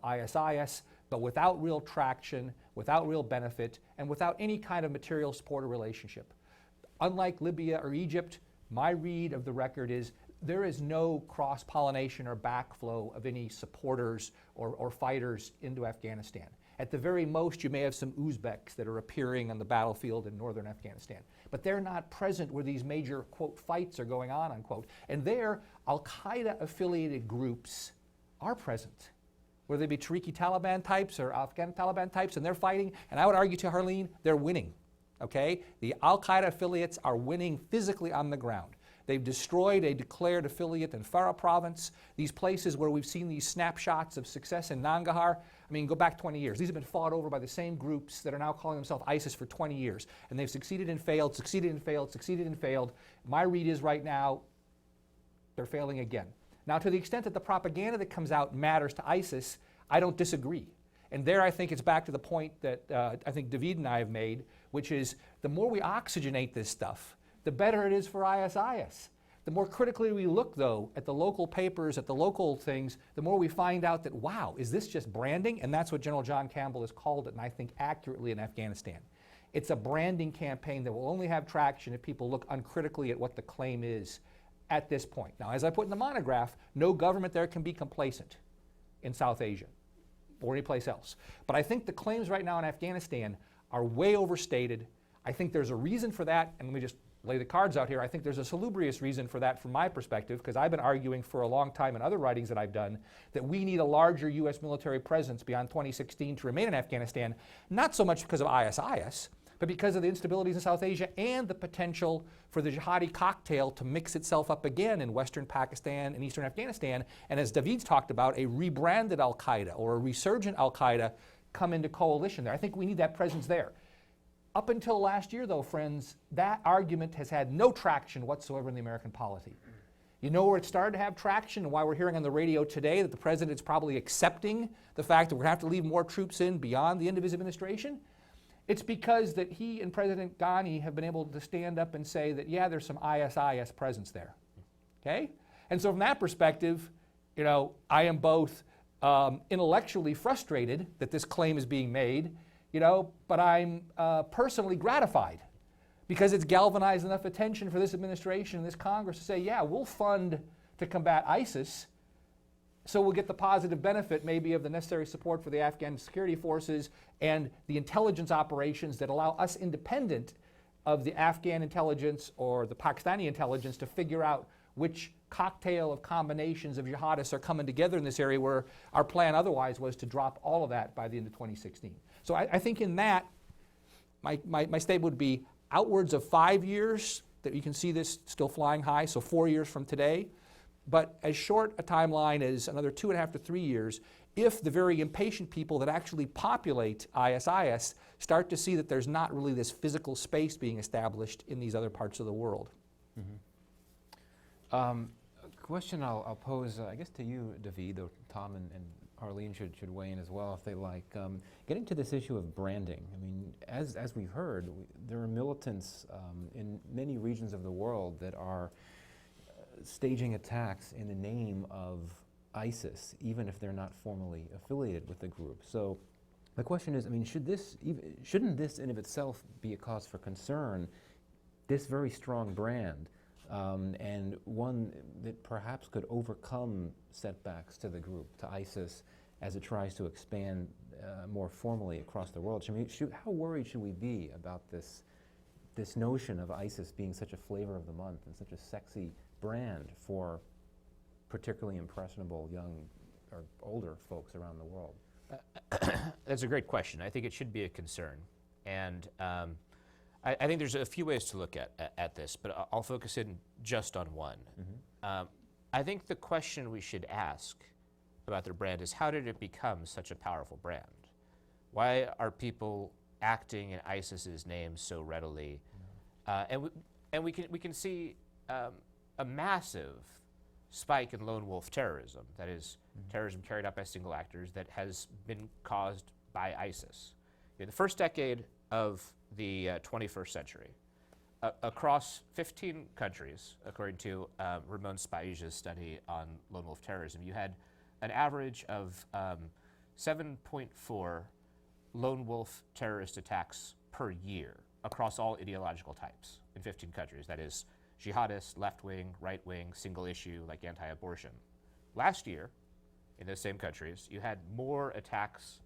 ISIS, but without real traction, without real benefit, and without any kind of material support or relationship. Unlike Libya or Egypt, my read of the record is there is no cross-pollination or backflow of any supporters or fighters into Afghanistan. At the very most, you may have some Uzbeks that are appearing on the battlefield in northern Afghanistan. But they're not present where these major, quote, fights are going on, unquote. And there, al-Qaeda-affiliated groups are present, whether they be Tariqi Taliban types or Afghan Taliban types, and they're fighting. And I would argue to Harleen, they're winning. Okay? The al-Qaeda affiliates are winning physically on the ground. They've destroyed a declared affiliate in Farah province, these places where we've seen these snapshots of success in Nangarhar. I mean, go back 20 years. These have been fought over by the same groups that are now calling themselves ISIS for 20 years. And they've succeeded and failed, succeeded and failed, succeeded and failed. My read is right now, they're failing again. Now, to the extent that the propaganda that comes out matters to ISIS, I don't disagree. And there I think it's back to the point that I think David and I have made, which is the more we oxygenate this stuff, the better it is for ISIS. The more critically we look, though, at the local papers, at the local things, the more we find out that, wow, is this just branding? And that's what General John Campbell has called it, and I think accurately, in Afghanistan. It's a branding campaign that will only have traction if people look uncritically at what the claim is at this point. Now, as I put in the monograph, no government there can be complacent in South Asia or anyplace else. But I think the claims right now in Afghanistan are way overstated. I think there's a reason for that, and let me just lay the cards out here. I think there's a salubrious reason for that from my perspective, because I've been arguing for a long time in other writings that I've done that we need a larger U.S. military presence beyond 2016 to remain in Afghanistan, not so much because of ISIS, but because of the instabilities in South Asia and the potential for the jihadi cocktail to mix itself up again in western Pakistan and eastern Afghanistan, and as David's talked about, a rebranded al-Qaeda or a resurgent al-Qaeda come into coalition there. I think we need that presence there. Up until last year, though, friends, that argument has had no traction whatsoever in the American polity. You know where it started to have traction and why we're hearing on the radio today that the president is probably accepting the fact that we're going to have to leave more troops in beyond the end of his administration? It's because that he and President Ghani have been able to stand up and say that, yeah, there's some ISIS presence there. Okay? And so from that perspective, you know, I am both intellectually frustrated that this claim is being made, you know, but I'm personally gratified because it's galvanized enough attention for this administration and this Congress to say, yeah, we'll fund to combat ISIS, so we'll get the positive benefit maybe of the necessary support for the Afghan security forces and the intelligence operations that allow us, independent of the Afghan intelligence or the Pakistani intelligence, to figure out which cocktail of combinations of jihadists are coming together in this area, where our plan otherwise was to drop all of that by the end of 2016. So I think in that, my statement would be outwards of 5 years that you can see this still flying high, so 4 years from today, but as short a timeline as another 2.5 to 3 years if the very impatient people that actually populate ISIS start to see that there's not really this physical space being established in these other parts of the world. A question I'll pose, I guess, to you, David, though Tom and Harleen should weigh in as well if they like. Getting to this issue of branding, I mean, as we've heard, there are militants in many regions of the world that are staging attacks in the name of ISIS, even if they're not formally affiliated with the group. So the question is, I mean, shouldn't this in of itself be a cause for concern, this very strong brand, and one that perhaps could overcome setbacks to the group, to ISIS, as it tries to expand more formally across the world? How worried should we be about this notion of ISIS being such a flavor of the month and such a sexy brand for particularly impressionable young or older folks around the world? That's a great question. I think it should be a concern. And I think there's a few ways to look at this, but I'll focus in just on one. I think the question we should ask about their brand is, how did it become such a powerful brand? Why are people acting in ISIS's name so readily? And we can see a massive spike in lone wolf terrorism, that is, terrorism carried out by single actors, that has been caused by ISIS. In the first decade of the 21st century, across 15 countries, according to Ramon Spaija's study on lone wolf terrorism, you had an average of 7.4 lone wolf terrorist attacks per year across all ideological types in 15 countries. That is, jihadist, left-wing, right-wing, single issue, like anti-abortion. Last year, in those same countries, you had more attacks,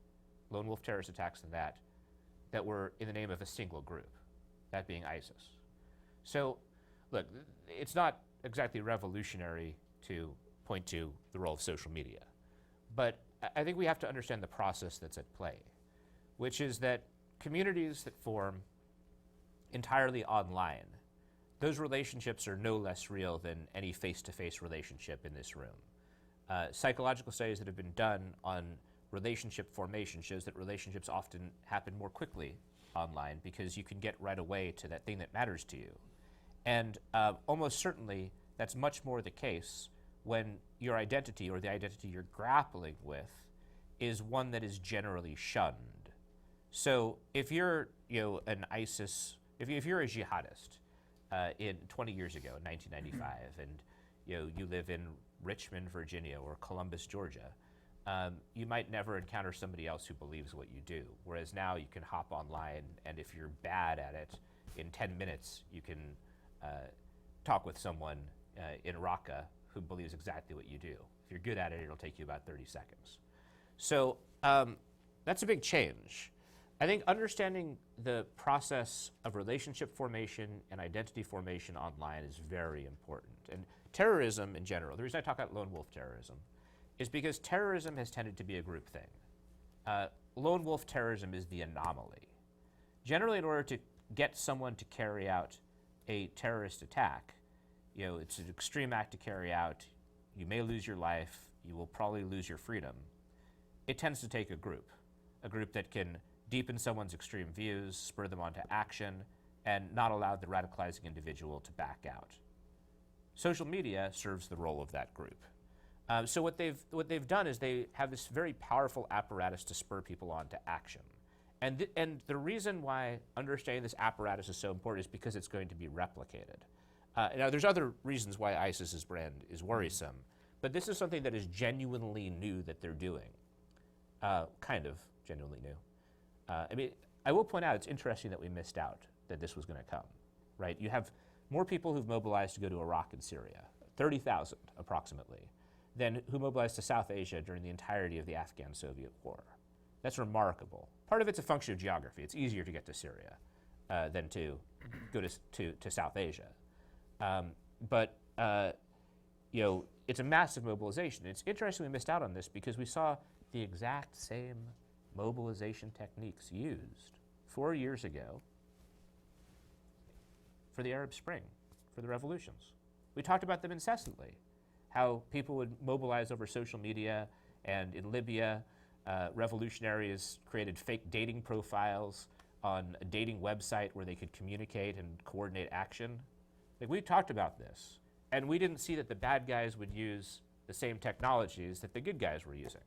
lone wolf terrorist attacks than that were in the name of a single group, that being ISIS. So, look, it's not exactly revolutionary to point to the role of social media, but I think we have to understand the process that's at play, which is that communities that form entirely online, those relationships are no less real than any face-to-face relationship in this room. Psychological studies that have been done on relationship formation shows that relationships often happen more quickly online because you can get right away to that thing that matters to you. And almost certainly that's much more the case when your identity, or the identity you're grappling with, is one that is generally shunned. So if you're an ISIS, if you're a jihadist in 20 years ago, in 1995, and you live in Richmond, Virginia, or Columbus, Georgia, you might never encounter somebody else who believes what you do. Whereas now you can hop online, and if you're bad at it, in 10 minutes you can talk with someone in Raqqa who believes exactly what you do. If you're good at it, it'll take you about 30 seconds. So that's a big change. I think understanding the process of relationship formation and identity formation online is very important. And terrorism in general, the reason I talk about lone wolf terrorism is because terrorism has tended to be a group thing. Lone wolf terrorism is the anomaly. Generally, in order to get someone to carry out a terrorist attack, it's an extreme act to carry out. You may lose your life. You will probably lose your freedom. It tends to take a group that can deepen someone's extreme views, spur them on to action, and not allow the radicalizing individual to back out. Social media serves the role of that group. So what they've done is they have this very powerful apparatus to spur people on to action. And the reason why understanding this apparatus is so important is because it's going to be replicated. Now, there's other reasons why ISIS's brand is worrisome, but this is something that is genuinely new that they're doing. Kind of genuinely new. I mean, I will point out it's interesting that we missed out that this was going to come, right? You have more people who've mobilized to go to Iraq and Syria, 30,000 approximately, than who mobilized to South Asia during the entirety of the Afghan-Soviet War. That's remarkable. Part of it's a function of geography. It's easier to get to Syria than to go to South Asia. But it's a massive mobilization. It's interesting we missed out on this because we saw the exact same mobilization techniques used 4 years ago for the Arab Spring, for the revolutions. We talked about them incessantly, how people would mobilize over social media, and in Libya, revolutionaries created fake dating profiles on a dating website where they could communicate and coordinate action. Like, we talked about this, and we didn't see that the bad guys would use the same technologies that the good guys were using.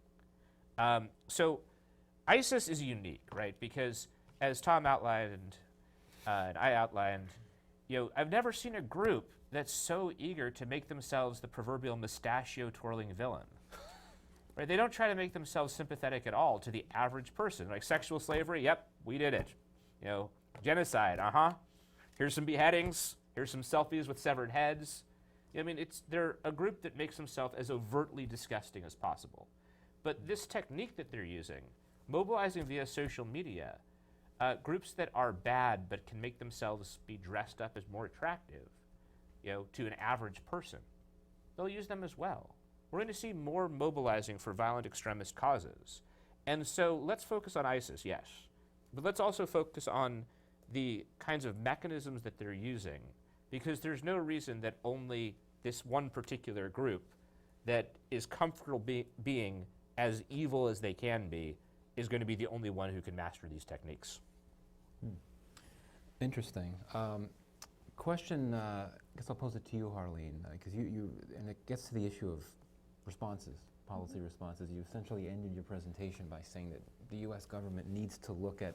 So ISIS is unique, right? Because as Tom outlined and I outlined, I've never seen a group that's so eager to make themselves the proverbial mustachio-twirling villain. Right? They don't try to make themselves sympathetic at all to the average person. Like sexual slavery, yep, we did it. Genocide, Here's some beheadings. Here's some selfies with severed heads. I mean, they're a group that makes themselves as overtly disgusting as possible. But this technique that they're using, mobilizing via social media, groups that are bad but can make themselves be dressed up as more attractive, to an average person, they'll use them as well. We're going to see more mobilizing for violent extremist causes. And so let's focus on ISIS, yes. But let's also focus on the kinds of mechanisms that they're using, because there's no reason that only this one particular group that is comfortable being as evil as they can be is going to be the only one who can master these techniques. Interesting. Question, I guess I'll pose it to you, Harleen, because and it gets to the issue of responses, policy responses. You essentially ended your presentation by saying that the U.S. government needs to look at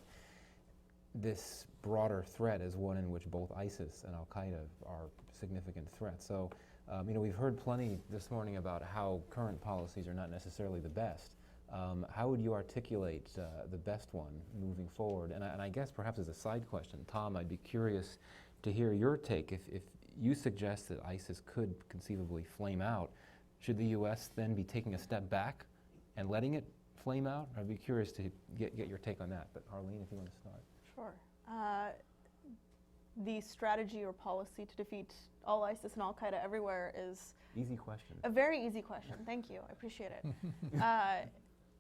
this broader threat as one in which both ISIS and Al-Qaeda are significant threats. So, we've heard plenty this morning about how current policies are not necessarily the best. How would you articulate the best one moving forward? And I guess perhaps as a side question, Tom, I'd be curious to hear your take. If you suggest that ISIS could conceivably flame out, should the U.S. then be taking a step back and letting it flame out? I'd be curious to get your take on that. But Harleen, if you want to start. Sure. The strategy or policy to defeat all ISIS and Al-Qaeda everywhere is easy question. A very easy question. Thank you. I appreciate it.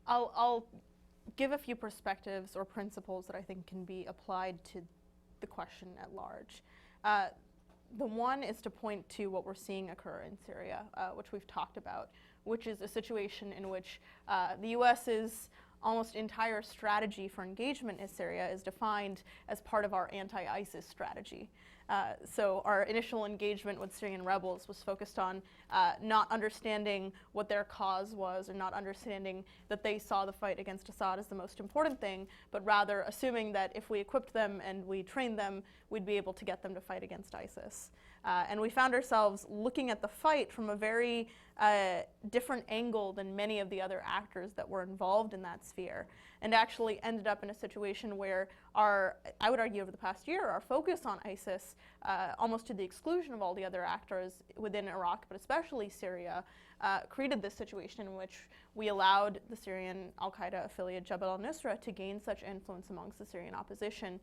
I'll give a few perspectives or principles that I think can be applied to the question at large. The one is to point to what we're seeing occur in Syria, which we've talked about, which is a situation in which the US's almost entire strategy for engagement in Syria is defined as part of our anti-ISIS strategy. So our initial engagement with Syrian rebels was focused on not understanding what their cause was, or not understanding that they saw the fight against Assad as the most important thing, but rather assuming that if we equipped them and we trained them, we'd be able to get them to fight against ISIS. And we found ourselves looking at the fight from a very different angle than many of the other actors that were involved in that sphere, and actually ended up in a situation where I would argue over the past year, our focus on ISIS, almost to the exclusion of all the other actors within Iraq, but especially Syria, created this situation in which we allowed the Syrian Al-Qaeda affiliate Jabhat al-Nusra to gain such influence amongst the Syrian opposition,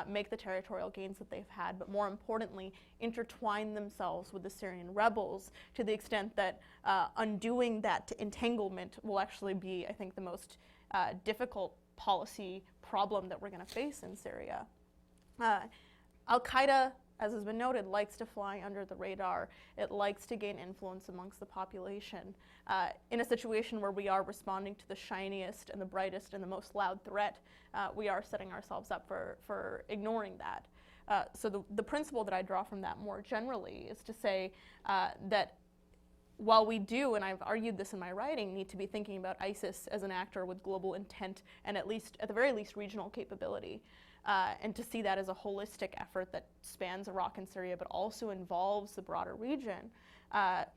make the territorial gains that they've had, but more importantly, intertwine themselves with the Syrian rebels to the extent that undoing that entanglement will actually be, I think, the most difficult policy problem that we're going to face in Syria. Al-Qaeda as has been noted, likes to fly under the radar. It likes to gain influence amongst the population. In a situation where we are responding to the shiniest and the brightest and the most loud threat, we are setting ourselves up for ignoring that. So the principle that I draw from that more generally is to say that while we do, and I've argued this in my writing, need to be thinking about ISIS as an actor with global intent and at the very least, regional capability, and to see that as a holistic effort that spans Iraq and Syria, but also involves the broader region.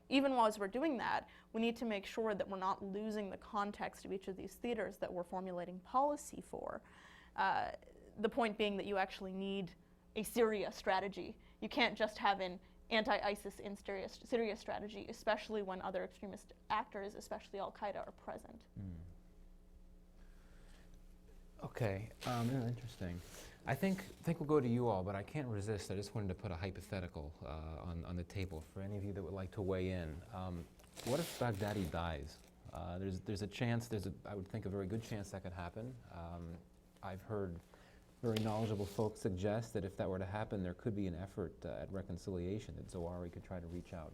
Even while as we're doing that, we need to make sure that we're not losing the context of each of these theaters that we're formulating policy for. The point being that you actually need a Syria strategy. You can't just have an anti-ISIS in Syria strategy, especially when other extremist actors, especially Al-Qaeda, are present. Okay, interesting. I think we'll go to you all, but I can't resist. I just wanted to put a hypothetical on the table for any of you that would like to weigh in. What if Baghdadi dies? There's a chance, I would think a very good chance that could happen. I've heard very knowledgeable folks suggest that if that were to happen, there could be an effort at reconciliation, that Zawahiri could try to reach out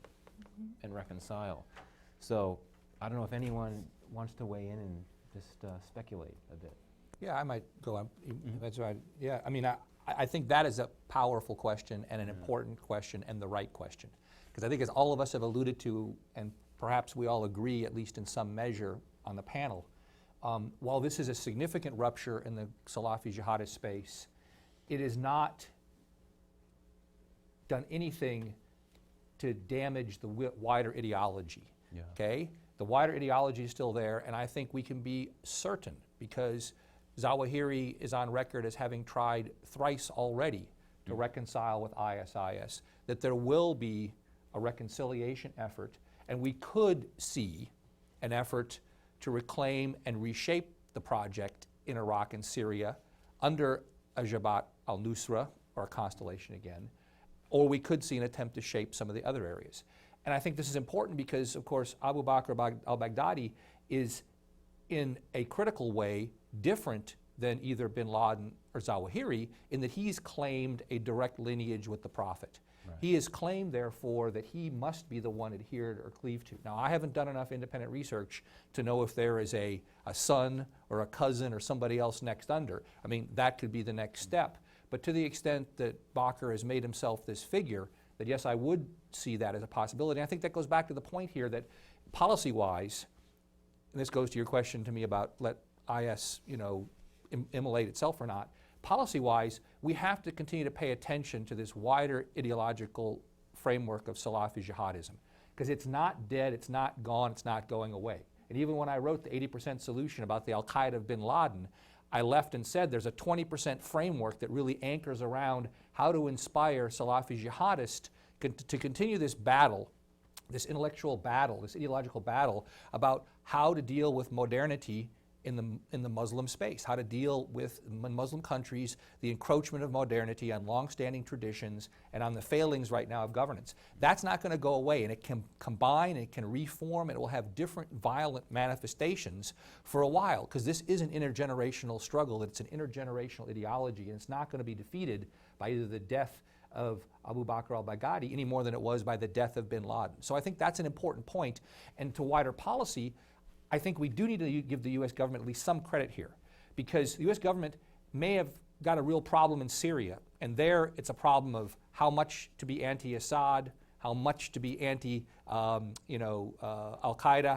and reconcile. So I don't know if anyone wants to weigh in and just speculate a bit. Yeah, I might go on. That's right. Yeah, I mean, I think that is a powerful question and an important question and the right question. Because I think as all of us have alluded to, and perhaps we all agree, at least in some measure on the panel, while this is a significant rupture in the Salafi jihadist space, it has not done anything to damage the wider ideology. Yeah. Okay? The wider ideology is still there, and I think we can be certain, because Zawahiri is on record as having tried thrice already to reconcile with ISIS, that there will be a reconciliation effort, and we could see an effort to reclaim and reshape the project in Iraq and Syria under a Jabhat al-Nusra, or a constellation again, or we could see an attempt to shape some of the other areas. And I think this is important because, of course, Abu Bakr al-Baghdadi is in a critical way different than either bin Laden or Zawahiri, in that he's claimed a direct lineage with the Prophet. Right. He has claimed, therefore, that he must be the one adhered or cleaved to. Now, I haven't done enough independent research to know if there is a son or a cousin or somebody else next under. I mean, that could be the next step. But to the extent that Bakr has made himself this figure, that yes, I would see that as a possibility. And I think that goes back to the point here that policy-wise, and this goes to your question to me about let IS, immolate itself or not, policy-wise, we have to continue to pay attention to this wider ideological framework of Salafi jihadism, because it's not dead, it's not gone, it's not going away. And even when I wrote the 80% solution about the Al-Qaeda of bin Laden, I left and said there's a 20% framework that really anchors around how to inspire Salafi jihadists to continue this battle, this intellectual battle, this ideological battle about how to deal with modernity in the Muslim space, how to deal with, in Muslim countries, the encroachment of modernity on long-standing traditions and on the failings right now of governance. That's not going to go away, and it can combine, it can reform, and it will have different violent manifestations for a while, because this is an intergenerational struggle, it's an intergenerational ideology, and it's not going to be defeated by either the death of Abu Bakr al-Baghdadi any more than it was by the death of bin Laden. So I think that's an important point, and to wider policy, I think we do need to give the U.S. government at least some credit here, because the U.S. government may have got a real problem in Syria, and there it's a problem of how much to be anti-Assad, how much to be anti-Al-Qaeda,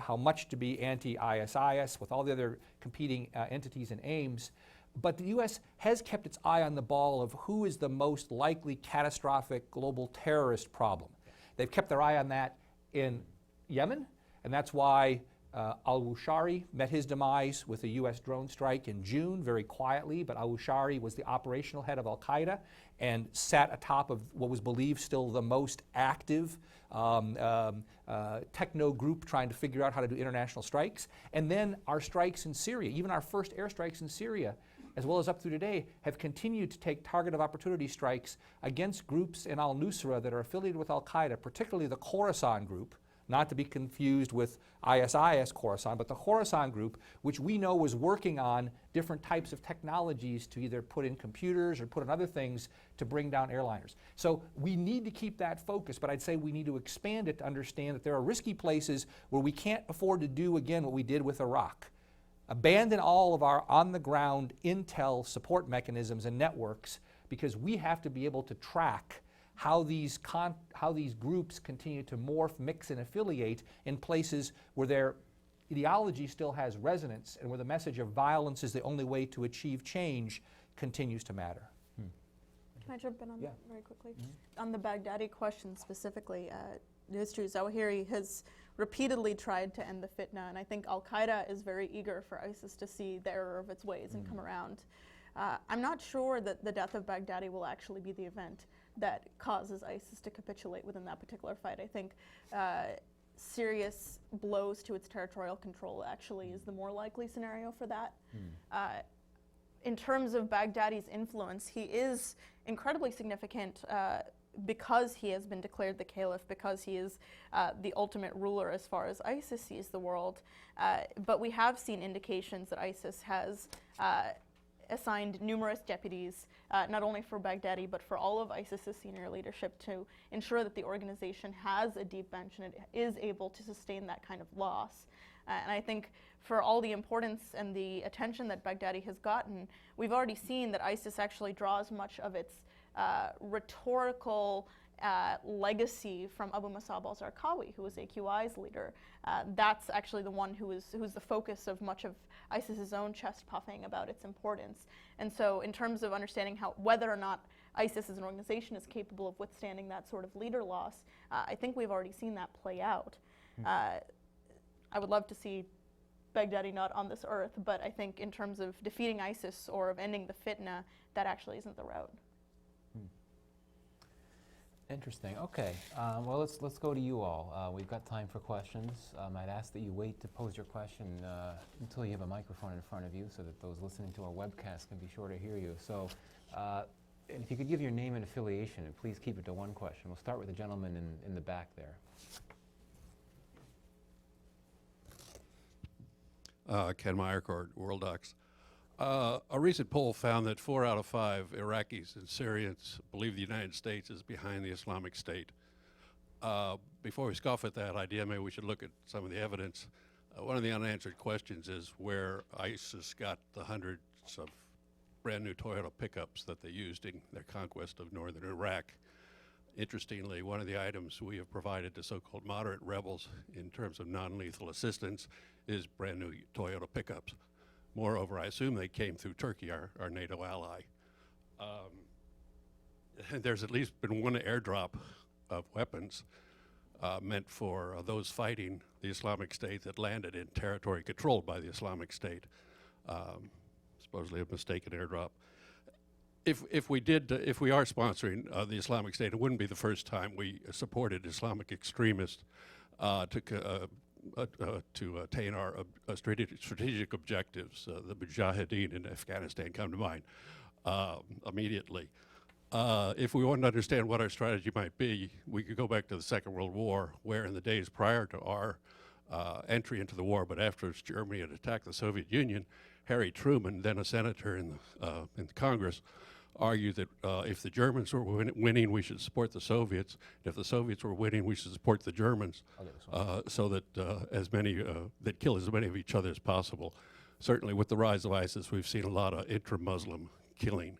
how much to be anti-ISIS, with all the other competing entities and aims. But the U.S. has kept its eye on the ball of who is the most likely catastrophic global terrorist problem. They've kept their eye on that in Yemen, and that's why al-Awshari met his demise with a U.S. drone strike in June, very quietly, but al-Awshari was the operational head of al-Qaeda and sat atop of what was believed still the most active techno group trying to figure out how to do international strikes. And then our strikes in Syria, even our first airstrikes in Syria, as well as up through today, have continued to take target of opportunity strikes against groups in al-Nusra that are affiliated with al-Qaeda, particularly the Khorasan group, not to be confused with ISIS Khorasan, but the Khorasan group, which we know was working on different types of technologies to either put in computers or put in other things to bring down airliners. So we need to keep that focus, but I'd say we need to expand it to understand that there are risky places where we can't afford to do, again, what we did with Iraq. Abandon all of our on-the-ground intel support mechanisms and networks, because we have to be able to track how these groups continue to morph, mix, and affiliate in places where their ideology still has resonance and where the message of violence is the only way to achieve change continues to matter. Can I jump in on that very quickly? Mm-hmm. On the Baghdadi question specifically, History Zawahiri has repeatedly tried to end the fitna, and I think Al-Qaeda is very eager for ISIS to see the error of its ways and come around. I'm not sure that the death of Baghdadi will actually be the event that causes ISIS to capitulate within that particular fight. I think serious blows to its territorial control actually is the more likely scenario for that. In terms of Baghdadi's influence, he is incredibly significant because he has been declared the caliph, because he is the ultimate ruler as far as ISIS sees the world. But we have seen indications that ISIS has assigned numerous deputies, not only for Baghdadi, but for all of ISIS's senior leadership, to ensure that the organization has a deep bench and it is able to sustain that kind of loss. And I think for all the importance and the attention that Baghdadi has gotten, we've already seen that ISIS actually draws much of its rhetorical legacy from Abu Musab al-Zarqawi, who was AQI's leader. That's actually the one who's the focus of much of ISIS's own chest puffing about its importance. And so in terms of understanding whether or not ISIS as an organization is capable of withstanding that sort of leader loss, I think we've already seen that play out. I would love to see Baghdadi not on this earth, but I think in terms of defeating ISIS or of ending the fitna, that actually isn't the route. Interesting. Okay. Well, let's go to you all. We've got time for questions. I'd ask that you wait to pose your question until you have a microphone in front of you, so that those listening to our webcast can be sure to hear you. So, and if you could give your name and affiliation, and please keep it to one question. We'll start with the gentleman in the back there. Ken Meyercord, World Docs. A recent poll found that 4 out of 5 Iraqis and Syrians believe the United States is behind the Islamic State. Before we scoff at that idea, maybe we should look at some of the evidence. One of the unanswered questions is where ISIS got the hundreds of brand new Toyota pickups that they used in their conquest of northern Iraq. Interestingly, one of the items we have provided to so-called moderate rebels in terms of non-lethal assistance is brand new Toyota pickups. Moreover, I assume they came through Turkey, our NATO ally. There's at least been one airdrop of weapons meant for those fighting the Islamic State that landed in territory controlled by the Islamic State. Supposedly a mistaken airdrop. If we are sponsoring the Islamic State, it wouldn't be the first time we supported Islamic extremists to attain our strategic objectives. The Mujahideen in Afghanistan come to mind immediately. If we want to understand what our strategy might be, we could go back to the Second World War, where in the days prior to our entry into the war, but after Germany had attacked the Soviet Union, Harry Truman, then a senator in the Congress, argued that if the Germans were winning, we should support the Soviets. If the Soviets were winning, we should support the Germans, so that that kill as many of each other as possible. Certainly, with the rise of ISIS, we've seen a lot of intra-Muslim killing.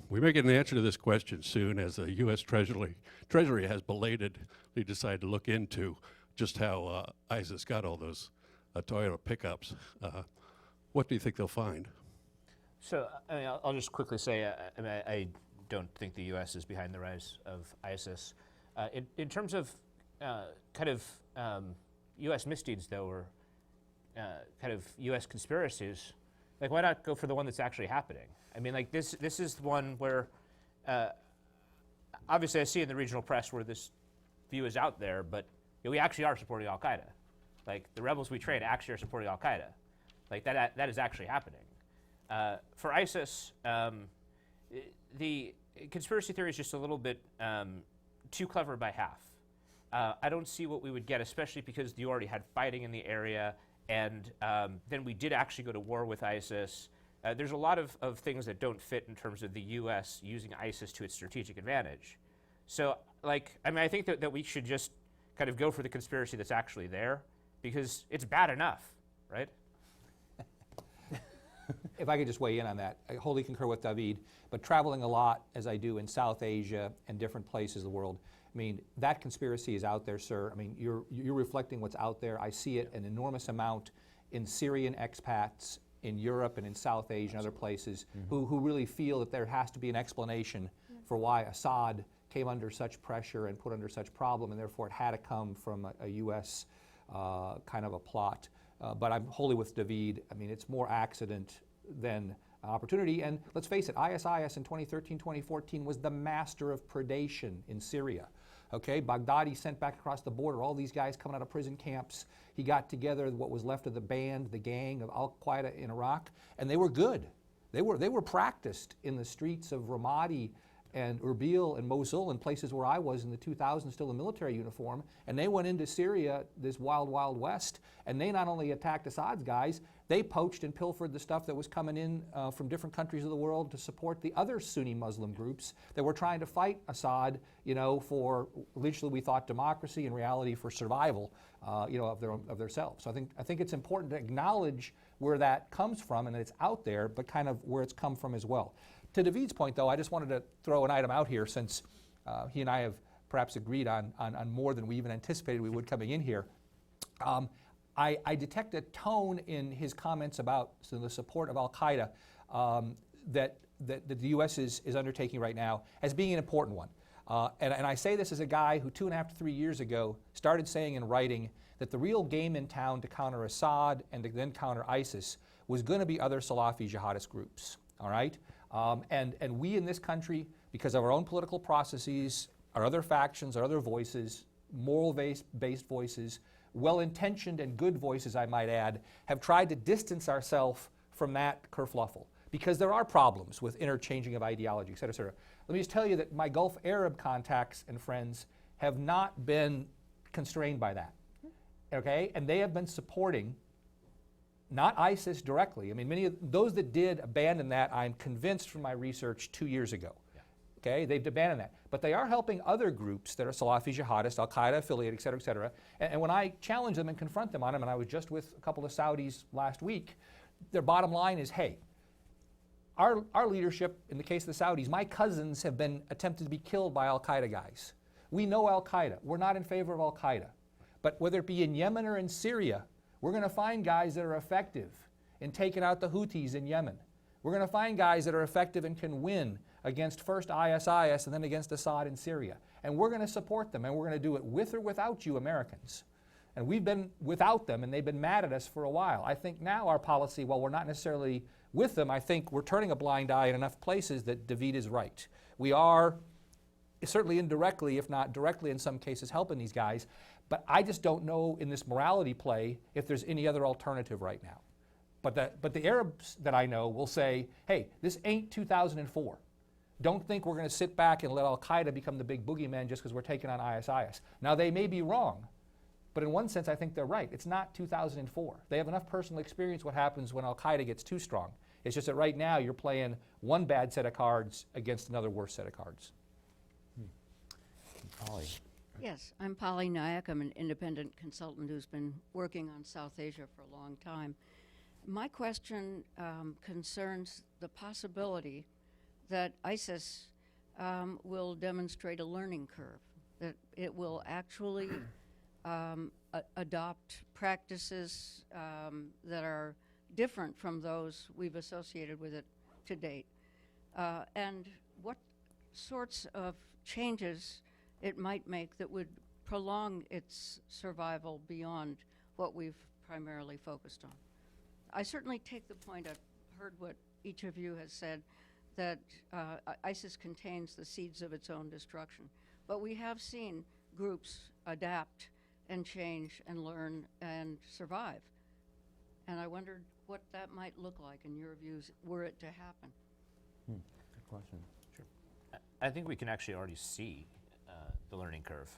We may get an answer to this question soon, as the U.S. Treasury has belatedly decided to look into just how ISIS got all those Toyota pickups. What do you think they'll find? So I'll just quickly say I don't think the U.S. is behind the rise of ISIS. In terms of U.S. misdeeds, though, or kind of U.S. conspiracies, like, why not go for the one that's actually happening? I mean, like, this is the one where obviously I see in the regional press where this view is out there, but we actually are supporting Al-Qaeda. Like, the rebels we train actually are supporting Al-Qaeda. Like, that is actually happening. For ISIS, the conspiracy theory is just a little bit too clever by half. I don't see what we would get, especially because you already had fighting in the area, and then we did actually go to war with ISIS. There's a lot of things that don't fit in terms of the U.S. using ISIS to its strategic advantage. So, I think that we should just kind of go for the conspiracy that's actually there, because it's bad enough, right? If I could just weigh in on that, I wholly concur with David, but traveling a lot, as I do in South Asia and different places of the world, I mean, that conspiracy is out there, sir. I mean, you're reflecting what's out there. I see it an enormous amount in Syrian expats in Europe and in South Asia and other places who really feel that there has to be an explanation for why Assad came under such pressure and put under such problem, and therefore it had to come from a U.S. Kind of a plot. But I'm wholly with David. I mean, it's more accident than opportunity. And let's face it, ISIS in 2013, 2014 was the master of predation in Syria. Okay, Baghdadi sent back across the border all these guys coming out of prison camps. He got together what was left of the band, the gang of Al-Qaeda in Iraq, and they were good. They were practiced in the streets of Ramadi and Erbil and Mosul and places where I was in the 2000s, still in military uniform, and they went into Syria, this wild, wild west, and they not only attacked Assad's guys, they poached and pilfered the stuff that was coming in from different countries of the world to support the other Sunni Muslim groups that were trying to fight Assad, for literally we thought democracy, in reality for survival, of themselves. So I think it's important to acknowledge where that comes from and that it's out there, but kind of where it's come from as well. To David's point, though, I just wanted to throw an item out here since he and I have perhaps agreed on more than we even anticipated we would coming in here. I detect a tone in his comments about the support of Al-Qaeda that the U.S. is undertaking right now as being an important one. And I say this as a guy who 2.5 to 3 years ago started saying in writing that the real game in town to counter Assad and to then counter ISIS was going to be other Salafi jihadist groups, all right? And we in this country, because of our own political processes, our other factions, our other voices, moral-based voices, well-intentioned and good voices, I might add, have tried to distance ourselves from that kerfluffle. Because there are problems with interchanging of ideology, et cetera, et cetera. Let me just tell you that my Gulf Arab contacts and friends have not been constrained by that, okay? And they have been supporting not ISIS directly. I mean, many of those that did abandon that, I'm convinced from my research 2 years ago. Yeah. Okay, they've abandoned that. But they are helping other groups that are Salafi jihadist, Al-Qaeda affiliated, et cetera, et cetera. And when I challenge them and confront them on them, and I was just with a couple of Saudis last week, their bottom line is, hey, our leadership, in the case of the Saudis, my cousins have been attempted to be killed by Al-Qaeda guys. We know Al-Qaeda. We're not in favor of Al-Qaeda. But whether it be in Yemen or in Syria, we're going to find guys that are effective in taking out the Houthis in Yemen. We're going to find guys that are effective and can win against first ISIS and then against Assad in Syria. And we're going to support them, and we're going to do it with or without you Americans. And we've been without them, and they've been mad at us for a while. I think now our policy, while we're not necessarily with them, I think we're turning a blind eye in enough places that David is right. We are certainly indirectly, if not directly in some cases, helping these guys. But I just don't know in this morality play if there's any other alternative right now. But the Arabs that I know will say, hey, this ain't 2004. Don't think we're going to sit back and let Al-Qaeda become the big boogeyman just because we're taking on ISIS. Now, they may be wrong, but in one sense, I think they're right. It's not 2004. They have enough personal experience what happens when Al-Qaeda gets too strong. It's just that right now you're playing one bad set of cards against another worse set of cards. Polly. Yes, I'm Polly Nyack. I'm an independent consultant who's been working on South Asia for a long time. My question concerns the possibility that ISIS will demonstrate a learning curve, that it will actually adopt practices that are different from those we've associated with it to date, and what sorts of changes it might make that would prolong its survival beyond what we've primarily focused on. I certainly take the point, I've heard what each of you has said, that ISIS contains the seeds of its own destruction. But we have seen groups adapt and change and learn and survive. And I wondered what that might look like in your views were it to happen. Good question. I think we can actually already see the learning curve.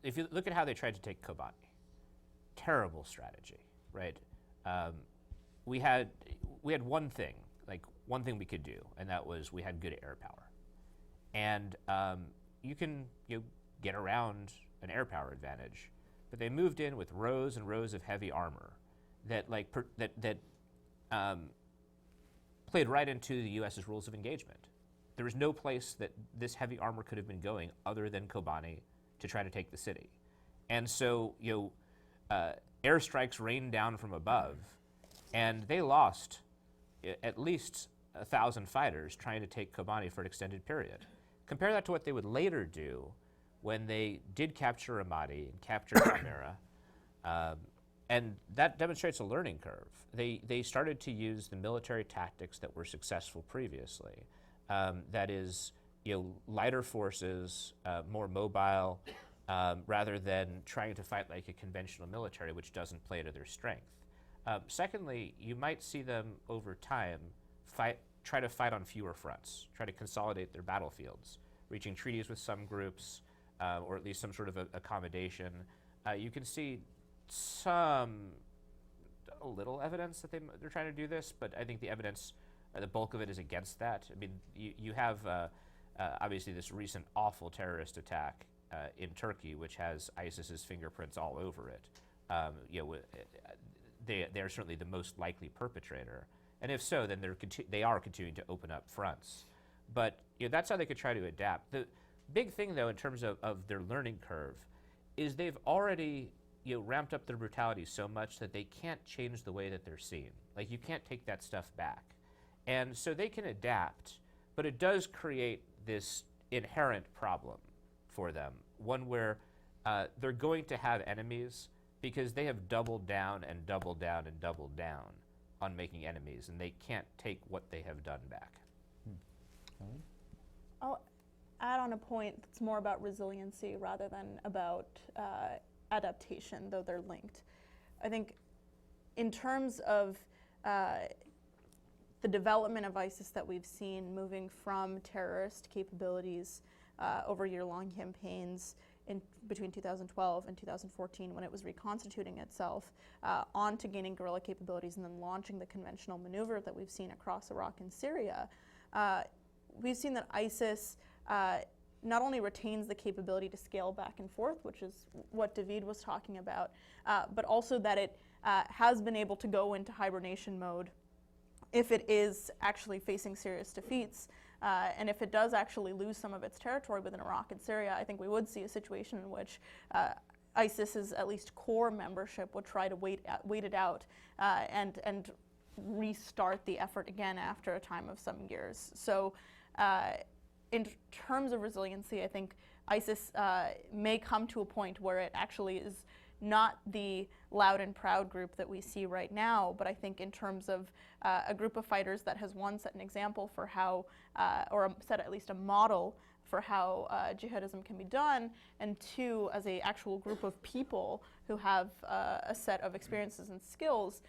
if you look at how they tried to take Kobani, terrible strategy, right? We had one thing we could do, and that was we had good air power. And you can get around an air power advantage, but they moved in with rows and rows of heavy armor that played right into the U.S.'s rules of engagement. There was no place that this heavy armor could have been going other than Kobani to try to take the city. And so airstrikes rained down from above, and they lost at least 1,000 fighters trying to take Kobani for an extended period. Compare that to what they would later do when they did capture Ramadi and capture Palmyra, and that demonstrates a learning curve. They started to use the military tactics that were successful previously. That is, lighter forces, more mobile, rather than trying to fight like a conventional military, which doesn't play to their strength. Secondly, you might see them over time try to fight on fewer fronts, try to consolidate their battlefields, reaching treaties with some groups, or at least some sort of accommodation. You can see a little evidence that they're trying to do this, but I think the evidence, the bulk of it is against that. I mean, you have obviously this recent awful terrorist attack in Turkey, which has ISIS's fingerprints all over it. They are certainly the most likely perpetrator, and if so, then they are continuing to open up fronts. But that's how they could try to adapt. The big thing, though, in terms of their learning curve, is they've already ramped up their brutality so much that they can't change the way that they're seen. Like, you can't take that stuff back. And so they can adapt, but it does create this inherent problem for them, one where they're going to have enemies because they have doubled down and doubled down and doubled down on making enemies, and they can't take what they have done back. I'll add on a point that's more about resiliency rather than about adaptation, though they're linked. I think in terms of the development of ISIS that we've seen moving from terrorist capabilities over year-long campaigns in between 2012 and 2014, when it was reconstituting itself, onto gaining guerrilla capabilities and then launching the conventional maneuver that we've seen across Iraq and Syria, we've seen that ISIS not only retains the capability to scale back and forth, which is what David was talking about, but also that it has been able to go into hibernation mode if it is actually facing serious defeats. And if it does actually lose some of its territory within Iraq and Syria, I think we would see a situation in which ISIS's at least core membership would try to wait it out and restart the effort again after a time of some years. So in terms of resiliency, I think ISIS may come to a point where it actually is not the loud and proud group that we see right now, but I think in terms of a group of fighters that has, one, set an example for how, or set at least a model for how jihadism can be done, and two, as an actual group of people who have a set of experiences and skills,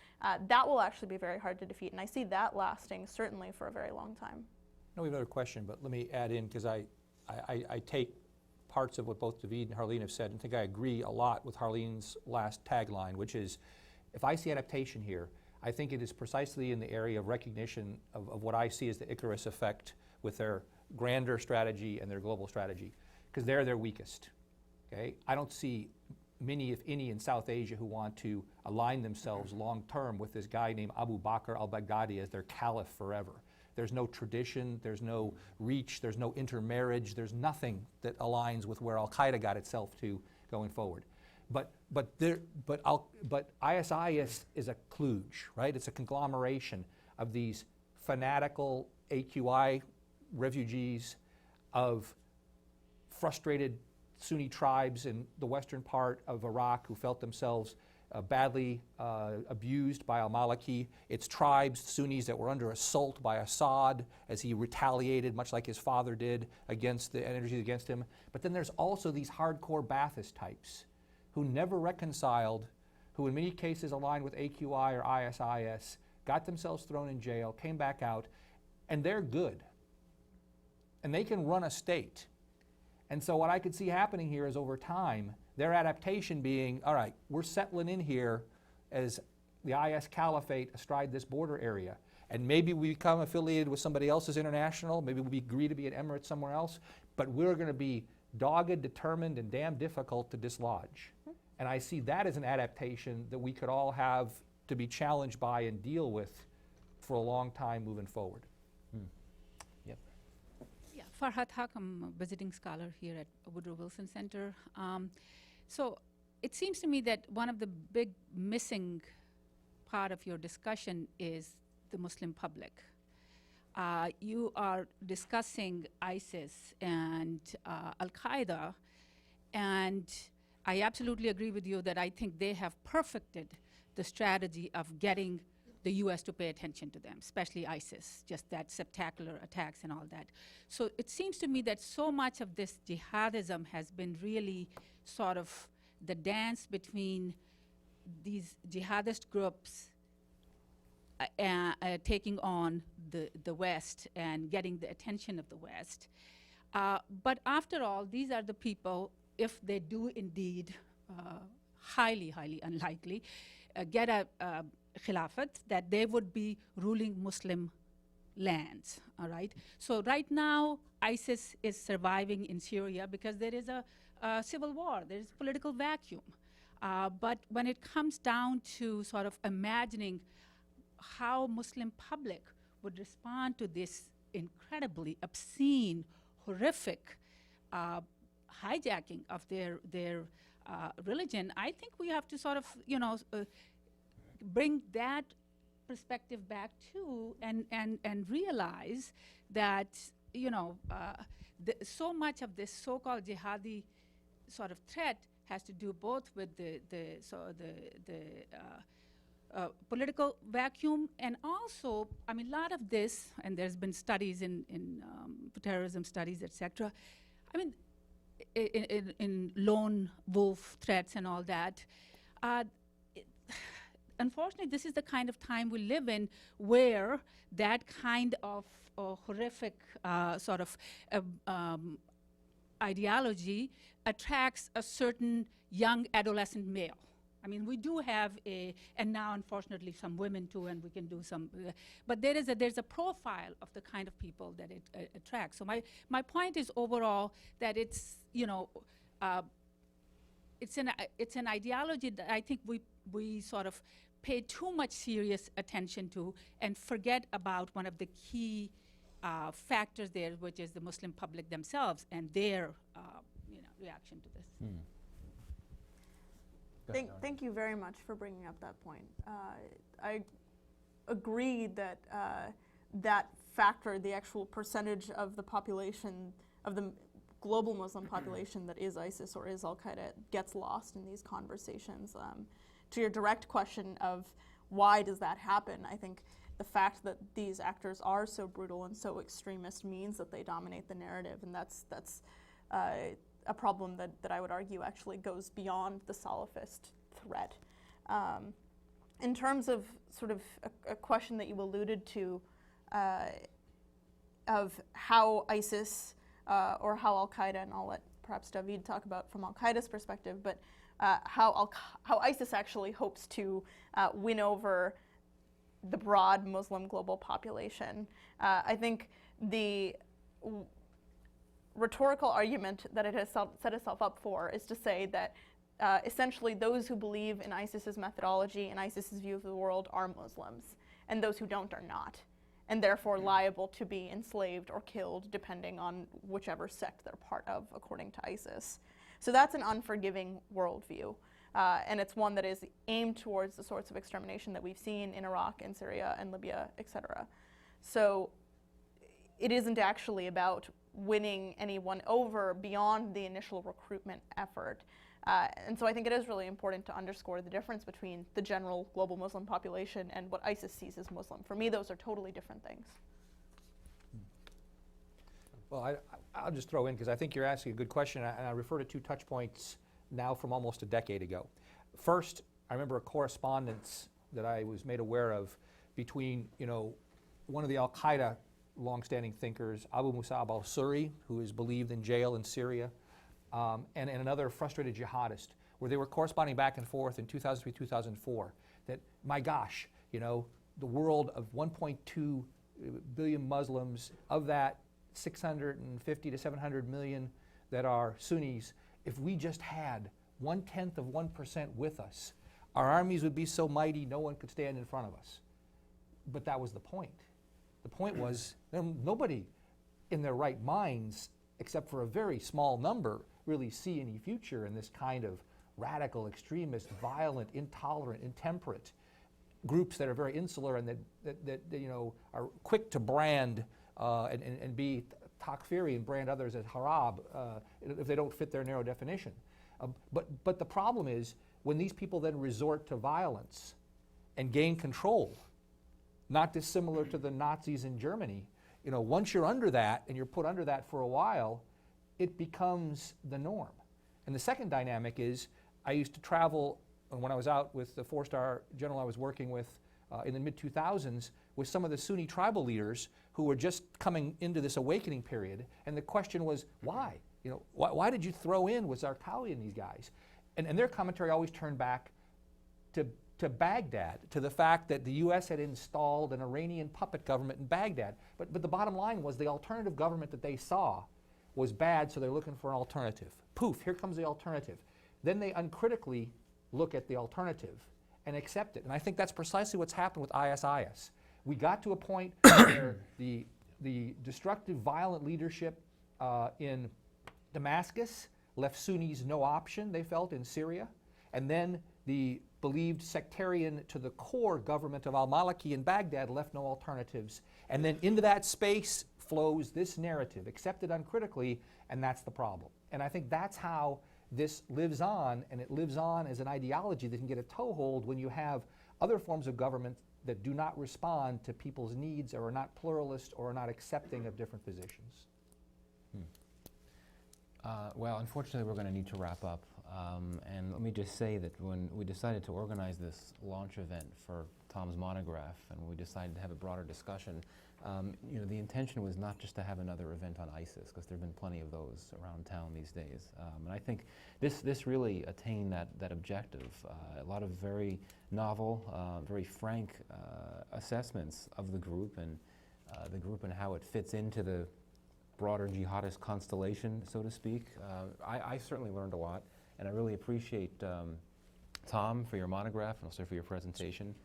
that will actually be very hard to defeat. And I see that lasting certainly for a very long time. No, we have another question, but let me add in, because I take parts of what both David and Harleen have said, and I think I agree a lot with Harleen's last tagline, which is, if I see adaptation here, I think it is precisely in the area of recognition of what I see as the Icarus effect with their grander strategy and their global strategy, because they're their weakest. Okay? I don't see many, if any, in South Asia who want to align themselves long term with this guy named Abu Bakr al-Baghdadi as their caliph forever. There's no tradition, there's no reach, there's no intermarriage, there's nothing that aligns with where Al-Qaeda got itself to going forward. But ISIS is a kludge, right? It's a conglomeration of these fanatical AQI refugees, of frustrated Sunni tribes in the western part of Iraq who felt themselves badly abused by al-Maliki. It's tribes, Sunnis, that were under assault by Assad as he retaliated, much like his father did, against the energies against him. But then there's also these hardcore Ba'athist types who never reconciled, who in many cases aligned with AQI or ISIS, got themselves thrown in jail, came back out, and they're good. And they can run a state. And so what I could see happening here is over time, their adaptation being, all right, we're settling in here as the IS caliphate astride this border area. And maybe we become affiliated with somebody else's international, maybe we agree to be an emirate somewhere else, but we're going to be dogged, determined, and damn difficult to dislodge. And I see that as an adaptation that we could all have to be challenged by and deal with for a long time moving forward. Yep. Yeah, Farhat Haq, I'm a visiting scholar here at Woodrow Wilson Center. So it seems to me that one of the big missing part of your discussion is the Muslim public. You are discussing ISIS and Al-Qaeda, and I absolutely agree with you that I think they have perfected the strategy of getting the US to pay attention to them, especially ISIS, just that spectacular attacks and all that. So it seems to me that so much of this jihadism has been really sort of the dance between these jihadist groups taking on the West and getting the attention of the West. But after all, these are the people, if they do indeed, highly, highly unlikely, get a khilafat, that they would be ruling Muslim lands, all right? So right now, ISIS is surviving in Syria because there is a civil war, there is a political vacuum. But when it comes down to sort of imagining how Muslim public would respond to this incredibly obscene, horrific hijacking of their religion, I think we have to sort of, bring that perspective back too, and realize that, so much of this so-called jihadi sort of threat has to do both with the political vacuum, and also, I mean, a lot of this, and there's been studies in terrorism studies, etc. I mean, in lone wolf threats and all that. Unfortunately, this is the kind of time we live in where that kind of horrific sort of ideology attracts a certain young adolescent male. I mean, we do have and now unfortunately some women too, and we can do some, but there's a profile of the kind of people that it attracts. So my point is overall that it's, it's an ideology that I think we sort of pay too much serious attention to and forget about one of the key factors there, which is the Muslim public themselves and their reaction to this. Thank you very much for bringing up that point. I agree that that factor, the actual percentage of the population, of the global Muslim population that is ISIS or is Al-Qaeda, gets lost in these conversations. To your direct question of why does that happen, I think the fact that these actors are so brutal and so extremist means that they dominate the narrative, and that's a problem that I would argue actually goes beyond the Salafist threat. In terms of sort of a question that you alluded to of how ISIS or how Al-Qaeda, and I'll let perhaps David talk about from Al-Qaeda's perspective, but how ISIS actually hopes to win over the broad Muslim global population. I think the rhetorical argument that it has set itself up for is to say that essentially those who believe in ISIS's methodology and ISIS's view of the world are Muslims, and those who don't are not, and therefore liable to be enslaved or killed depending on whichever sect they're part of, according to ISIS. So that's an unforgiving worldview, and it's one that is aimed towards the sorts of extermination that we've seen in Iraq and Syria and Libya, etc. So it isn't actually about winning anyone over beyond the initial recruitment effort. And so I think it is really important to underscore the difference between the general global Muslim population and what ISIS sees as Muslim. For me, those are totally different things. Well, I'll just throw in, because I think you're asking a good question, and I refer to two touch points now from almost a decade ago. First, I remember a correspondence that I was made aware of between, one of the Al-Qaeda longstanding thinkers, Abu Musab al-Suri, who is believed in jail in Syria, and another frustrated jihadist, where they were corresponding back and forth in 2003, 2004, that, my gosh, you know, the world of 1.2 billion Muslims, of that 650 to 700 million that are Sunnis, if we just had 1/10 of 1% with us, our armies would be so mighty no one could stand in front of us. But that was the point. The point was nobody in their right minds, except for a very small number, really see any future in this kind of radical, extremist, violent, intolerant, intemperate groups that are very insular and that you know, are quick to brand and be takfiri and brand others as harab if they don't fit their narrow definition. But the problem is when these people then resort to violence and gain control, not dissimilar to the Nazis in Germany, you know, once you're under that and you're put under that for a while, it becomes the norm. And the second dynamic is I used to travel when I was out with the four-star general I was working with in the mid-2000s with some of the Sunni tribal leaders who were just coming into this awakening period. And the question was, why? You know, why did you throw in with Zarqawi and these guys? And their commentary always turned back to Baghdad, to the fact that the U.S. had installed an Iranian puppet government in Baghdad. But the bottom line was the alternative government that they saw was bad, so they're looking for an alternative. Poof, here comes the alternative. Then they uncritically look at the alternative and accept it. And I think that's precisely what's happened with ISIS. We got to a point where the destructive, violent leadership in Damascus left Sunnis no option, they felt, in Syria. And then the believed sectarian to the core government of al-Maliki in Baghdad left no alternatives. And then into that space flows this narrative, accepted uncritically, and that's the problem. And I think that's how this lives on, and it lives on as an ideology that can get a toehold when you have other forms of government that do not respond to people's needs or are not pluralist or are not accepting of different positions. Well, unfortunately, we're going to need to wrap up. And let me just say that when we decided to organize this launch event for Tom's monograph and we decided to have a broader discussion, you know, the intention was not just to have another event on ISIS, because there have been plenty of those around town these days. And I think this really attained that objective. A lot of very novel, very frank assessments of the group and how it fits into the broader jihadist constellation, so to speak. I certainly learned a lot, and I really appreciate Tom for your monograph and also for your presentation.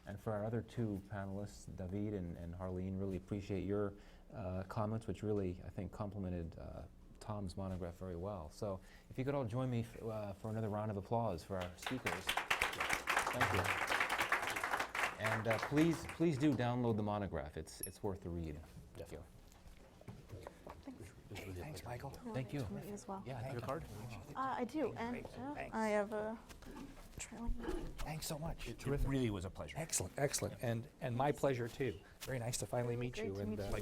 And for our other two panelists, David and Harleen, really appreciate your comments, which really, I think, complemented Tom's monograph very well. So if you could all join me for another round of applause for our speakers. Thank you. And please do download the monograph. It's worth the read. Thank you. Thanks, Michael. Thank you. To meet you as well. Yeah, your card? I do, and I have a trailing. Thanks so much. It really was a pleasure. Excellent, excellent. And my pleasure, too. Very nice to finally meet Great you. to meet And you.